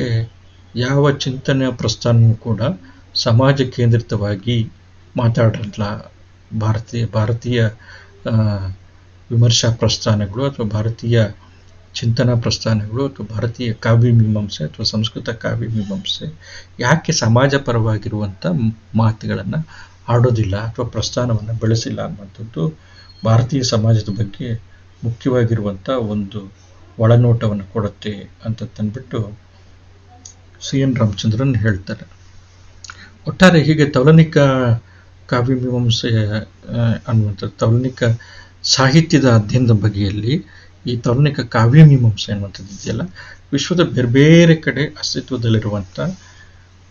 ಯಾವ ಚಿಂತನೆಯ ಪ್ರಸ್ಥಾನವೂ ಕೂಡ ಸಮಾಜ ಕೇಂದ್ರಿತವಾಗಿ ಮಾತಾಡಲ್ಲ ಭಾರತೀಯ ವಿಮರ್ಶಾ ಪ್ರಸ್ಥಾನಗಳು, ಅಥವಾ ಭಾರತೀಯ ಚಿಂತನಾ ಪ್ರಸ್ಥಾನಗಳು, ಅಥವಾ ಭಾರತೀಯ ಕಾವ್ಯಮೀಮಾಂಸೆ ಅಥವಾ ಸಂಸ್ಕೃತ ಕಾವ್ಯಮೀಮಾಂಸೆ ಯಾಕೆ ಸಮಾಜ ಪರವಾಗಿರುವಂಥ ಮಾತುಗಳನ್ನು ಆಡೋದಿಲ್ಲ ಅಥವಾ ಪ್ರಸ್ಥಾನವನ್ನು ಬೆಳೆಸಿಲ್ಲ ಅನ್ನುವಂಥದ್ದು ಭಾರತೀಯ ಸಮಾಜದ ಬಗ್ಗೆ ಮುಖ್ಯವಾಗಿರುವಂಥ ಒಂದು ಒಳನೋಟವನ್ನು ಕೊಡುತ್ತೆ ಅಂತ ತಂದ್ಬಿಟ್ಟು CN ರಾಮಚಂದ್ರನ್ ಹೇಳ್ತಾರೆ. ಒಟ್ಟಾರೆ ಹೀಗೆ ತೌಲನಿಕ ಕಾವ್ಯಮೀಮಾಂಸೆ ಅನ್ನುವಂಥದ್ದು, ತೌಲನಿಕ ಸಾಹಿತ್ಯದ ಅಧ್ಯಯನದ ಬಗೆಯಲ್ಲಿ ಈ ತೌಲನಿಕ ಕಾವ್ಯಮೀಮಾಂಸೆ ಅನ್ನುವಂಥದ್ದು ಇದೆಯಲ್ಲ, ವಿಶ್ವದ ಬೇರೆ ಬೇರೆ ಕಡೆ ಅಸ್ತಿತ್ವದಲ್ಲಿರುವಂಥ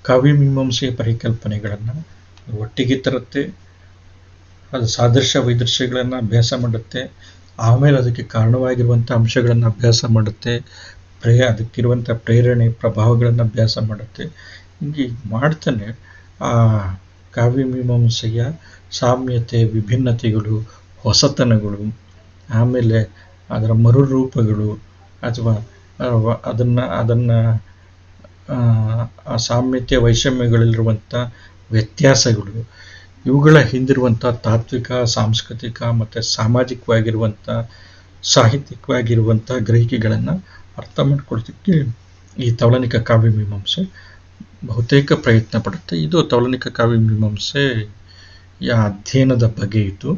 ಕಾವ್ಯಮೀಮಾಂಸೆಯ ಪರಿಕಲ್ಪನೆಗಳನ್ನು ಒಟ್ಟಿಗೆ ತರುತ್ತೆ, ಅದು ಸಾದೃಶ್ಯ ವೈದೃಶ್ಯಗಳನ್ನು ಅಭ್ಯಾಸ ಮಾಡುತ್ತೆ, ಆಮೇಲೆ ಅದಕ್ಕೆ ಕಾರಣವಾಗಿರುವಂಥ ಅಂಶಗಳನ್ನು ಅಭ್ಯಾಸ ಮಾಡುತ್ತೆ, ಅದಕ್ಕಿರುವಂಥ ಪ್ರೇರಣೆ ಪ್ರಭಾವಗಳನ್ನು ಅಭ್ಯಾಸ ಮಾಡುತ್ತೆ. ಹೀಗೆ ಮಾಡ್ತಾನೆ ಆ ಕಾವ್ಯಮೀಮಾಂಸೆಯ ಸಾಮ್ಯತೆ, ವಿಭಿನ್ನತೆಗಳು, ಹೊಸತನಗಳು, ಆಮೇಲೆ ಅದರ ಮರುರೂಪಗಳು, ಅಥವಾ ಅದನ್ನು ಆ ಸಾಮ್ಯತೆ ವೈಷಮ್ಯಗಳಲ್ಲಿರುವಂಥ ವ್ಯತ್ಯಾಸಗಳು, ಇವುಗಳ ಹಿಂದಿರುವಂಥ ತಾತ್ವಿಕ, ಸಾಂಸ್ಕೃತಿಕ ಮತ್ತು ಸಾಮಾಜಿಕವಾಗಿರುವಂಥ ಸಾಹಿತ್ಯಿಕವಾಗಿರುವಂಥ ಗ್ರಹಿಕೆಗಳನ್ನು ಅರ್ಥ ಮಾಡ್ಕೊಳ್ಳೋದಕ್ಕೆ ಈ ತೌಲನಿಕ ಕಾವ್ಯಮೀಮಾಂಸೆ ಬಹುತೇಕ ಪ್ರಯತ್ನ ಪಡುತ್ತೆ. ಇದು ತೌಲನಿಕ ಕಾವ್ಯಮೀಮಾಂಸೆಯ ಅಧ್ಯಯನದ ಬಗೆ ಇತ್ತು.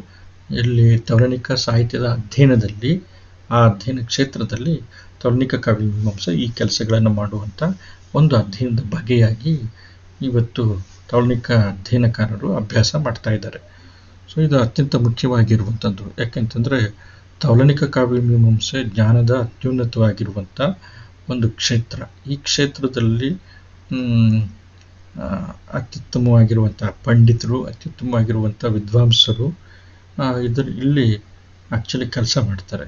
ಇಲ್ಲಿ ತೌಲನಿಕ ಸಾಹಿತ್ಯದ ಅಧ್ಯಯನದಲ್ಲಿ, ಆ ಅಧ್ಯಯನ ಕ್ಷೇತ್ರದಲ್ಲಿ ತೌಲನಿಕ ಕಾವ್ಯಮೀಮಾಂಸೆ ಈ ಕೆಲಸಗಳನ್ನು ಮಾಡುವಂಥ ಒಂದು ಅಧ್ಯಯನದ ಬಗೆಯಾಗಿ ಇವತ್ತು ತೌಲನಿಕ ಅಧ್ಯಯನಕಾರರು ಅಭ್ಯಾಸ ಮಾಡ್ತಾ ಇದ್ದಾರೆ. ಸೊ ಇದು ಅತ್ಯಂತ ಮುಖ್ಯವಾಗಿರುವಂಥದ್ದು. ಯಾಕೆಂತಂದರೆ ತೌಲನಿಕ ಕಾವ್ಯಮೀಮಾಂಸೆ ಜ್ಞಾನದ ಅತ್ಯುನ್ನತವಾಗಿರುವಂಥ ಒಂದು ಕ್ಷೇತ್ರ. ಈ ಕ್ಷೇತ್ರದಲ್ಲಿ ಅತ್ಯುತ್ತಮವಾಗಿರುವಂಥ ಪಂಡಿತರು, ಅತ್ಯುತ್ತಮವಾಗಿರುವಂಥ ವಿದ್ವಾಂಸರು ಇಲ್ಲಿ ಆ್ಯಕ್ಚುಲಿ ಕೆಲಸ ಮಾಡ್ತಾರೆ.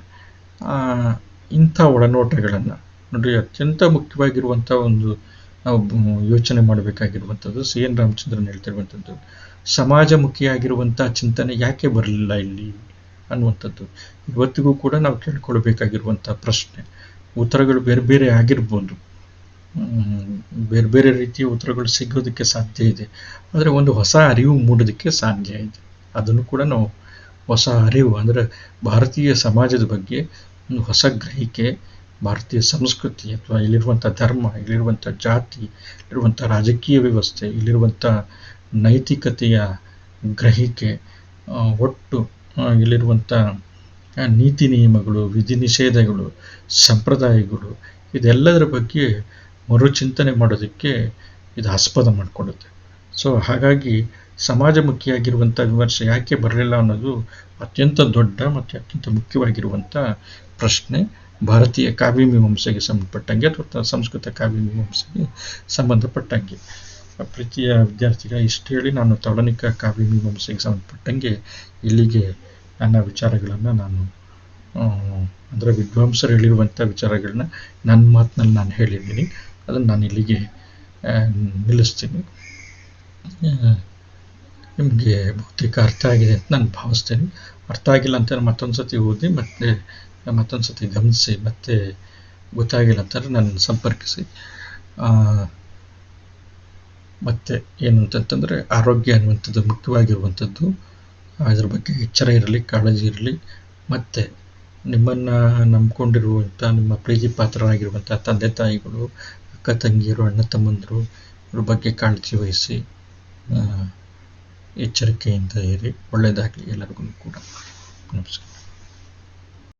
ಇಂಥ ಒಳನೋಟಗಳನ್ನು ನೋಡಿ, ಅತ್ಯಂತ ಮುಖ್ಯವಾಗಿರುವಂಥ ಒಂದು ನಾವು ಯೋಚನೆ ಮಾಡಬೇಕಾಗಿರುವಂಥದ್ದು CN ರಾಮಚಂದ್ರನ್ ಹೇಳ್ತಿರುವಂಥದ್ದು, ಸಮಾಜಮುಖಿಯಾಗಿರುವಂಥ ಚಿಂತನೆ ಯಾಕೆ ಬರಲಿಲ್ಲ ಇಲ್ಲಿ ಅನ್ನುವಂಥದ್ದು ಇವತ್ತಿಗೂ ಕೂಡ ನಾವು ಕೇಳ್ಕೊಳ್ಬೇಕಾಗಿರುವಂಥ ಪ್ರಶ್ನೆ. ಉತ್ತರಗಳು ಬೇರೆ ಬೇರೆ ಆಗಿರ್ಬೋದು. ಬೇರೆ ಬೇರೆ ರೀತಿಯ ಉತ್ತರಗಳು ಸಿಗೋದಕ್ಕೆ ಸಾಧ್ಯ ಇದೆ. ಆದರೆ ಒಂದು ಹೊಸ ಅರಿವು ಮೂಡೋದಕ್ಕೆ ಸಾಧ್ಯ ಇದೆ. ಅದನ್ನು ಕೂಡ ನಾವು ಹೊಸ ಅರಿವು ಅಂದರೆ ಭಾರತೀಯ ಸಮಾಜದ ಬಗ್ಗೆ ಒಂದು ಹೊಸ ಗ್ರಹಿಕೆ, ಭಾರತೀಯ ಸಂಸ್ಕೃತಿ ಅಥವಾ ಇಲ್ಲಿರುವಂಥ ಧರ್ಮ, ಇಲ್ಲಿರುವಂಥ ಜಾತಿ, ಇಲ್ಲಿರುವಂಥ ರಾಜಕೀಯ ವ್ಯವಸ್ಥೆ, ಇಲ್ಲಿರುವಂಥ ನೈತಿಕತೆಯ ಗ್ರಹಿಕೆ, ಒಟ್ಟು ಇಲ್ಲಿರುವಂಥ ನೀತಿ ನಿಯಮಗಳು, ವಿಧಿ ನಿಷೇಧಗಳು, ಸಂಪ್ರದಾಯಗಳು, ಇದೆಲ್ಲದರ ಬಗ್ಗೆ ಮರುಚಿಂತನೆ ಮಾಡೋದಕ್ಕೆ ಇದು ಆಸ್ಪದ ಮಾಡಿಕೊಡುತ್ತೆ. ಸೊ ಹಾಗಾಗಿ ಸಮಾಜಮುಖಿಯಾಗಿರುವಂಥ ವಿಮರ್ಶೆ ಯಾಕೆ ಬರಲಿಲ್ಲ ಅನ್ನೋದು ಅತ್ಯಂತ ದೊಡ್ಡ ಮತ್ತು ಅತ್ಯಂತ ಮುಖ್ಯವಾಗಿರುವಂಥ ಪ್ರಶ್ನೆ. ಭಾರತೀಯ ಕಾವ್ಯಮೀಮಾಂಸೆಗೆ ಸಂಬಂಧಪಟ್ಟಂಗೆ ಅಥವಾ ಸಂಸ್ಕೃತ ಕಾವ್ಯಮೀಮಾಂಸೆಗೆ ಸಂಬಂಧಪಟ್ಟಂಗೆ. ಪ್ರೀತಿಯ ವಿದ್ಯಾರ್ಥಿಗಳ ಇಷ್ಟು ಹೇಳಿ ನಾನು ತೌಲನಿಕ ಕಾವ್ಯಮೀಮಾಂಸೆಗೆ ಸಂಬಂಧಪಟ್ಟಂಗೆ ಇಲ್ಲಿಗೆ ನನ್ನ ವಿಚಾರಗಳನ್ನು ನಾನು ಅಂದರೆ ವಿದ್ವಾಂಸರು ಹೇಳಿರುವಂಥ ವಿಚಾರಗಳನ್ನ ನನ್ನ ಮಾತಿನಲ್ಲಿ ನಾನು ಹೇಳಿದ್ದೀನಿ. ಅದನ್ನು ನಾನು ಇಲ್ಲಿಗೆ ನಿಲ್ಲಿಸ್ತೀನಿ. ನಿಮಗೆ ಬಹುತೇಕ ಅರ್ಥ ಆಗಿದೆ ಅಂತ ನಾನು ಭಾವಿಸ್ತೇನೆ. ಅರ್ಥ ಆಗಿಲ್ಲ ಅಂತ ಮತ್ತೊಂದು ಸತಿ ಓದಿ ಮತ್ತೆ ಮತ್ತೊಂದು ಸತಿ ಗಮನಿಸಿ, ಮತ್ತೆ ಗೊತ್ತಾಗಿಲ್ಲ ಅಂತಾರೆ ನನ್ನ ಸಂಪರ್ಕಿಸಿ. ಮತ್ತು ಏನು ಅಂತಂತಂದರೆ ಆರೋಗ್ಯ ಅನ್ನುವಂಥದ್ದು ಮುಖ್ಯವಾಗಿರುವಂಥದ್ದು. ಅದ್ರ ಬಗ್ಗೆ ಎಚ್ಚರ ಇರಲಿ, ಕಾಳಜಿ ಇರಲಿ. ಮತ್ತು ನಿಮ್ಮನ್ನು ನಂಬ್ಕೊಂಡಿರುವಂಥ ನಿಮ್ಮ ಪ್ರೀತಿ ಪಾತ್ರರಾಗಿರುವಂಥ ತಂದೆ ತಾಯಿಗಳು, ಅಕ್ಕ ತಂಗಿಯರು, ಅಣ್ಣ ತಮ್ಮಂದರು ಇವ್ರ ಬಗ್ಗೆ ಕಾಳಜಿ ವಹಿಸಿ ಎಚ್ಚರಿಕೆಯಿಂದ ಇರಿ. ಒಳ್ಳೆಯದಾಗಲಿ ಎಲ್ಲರಿಗೂ ಕೂಡ. ನಮಸ್ಕಾರ.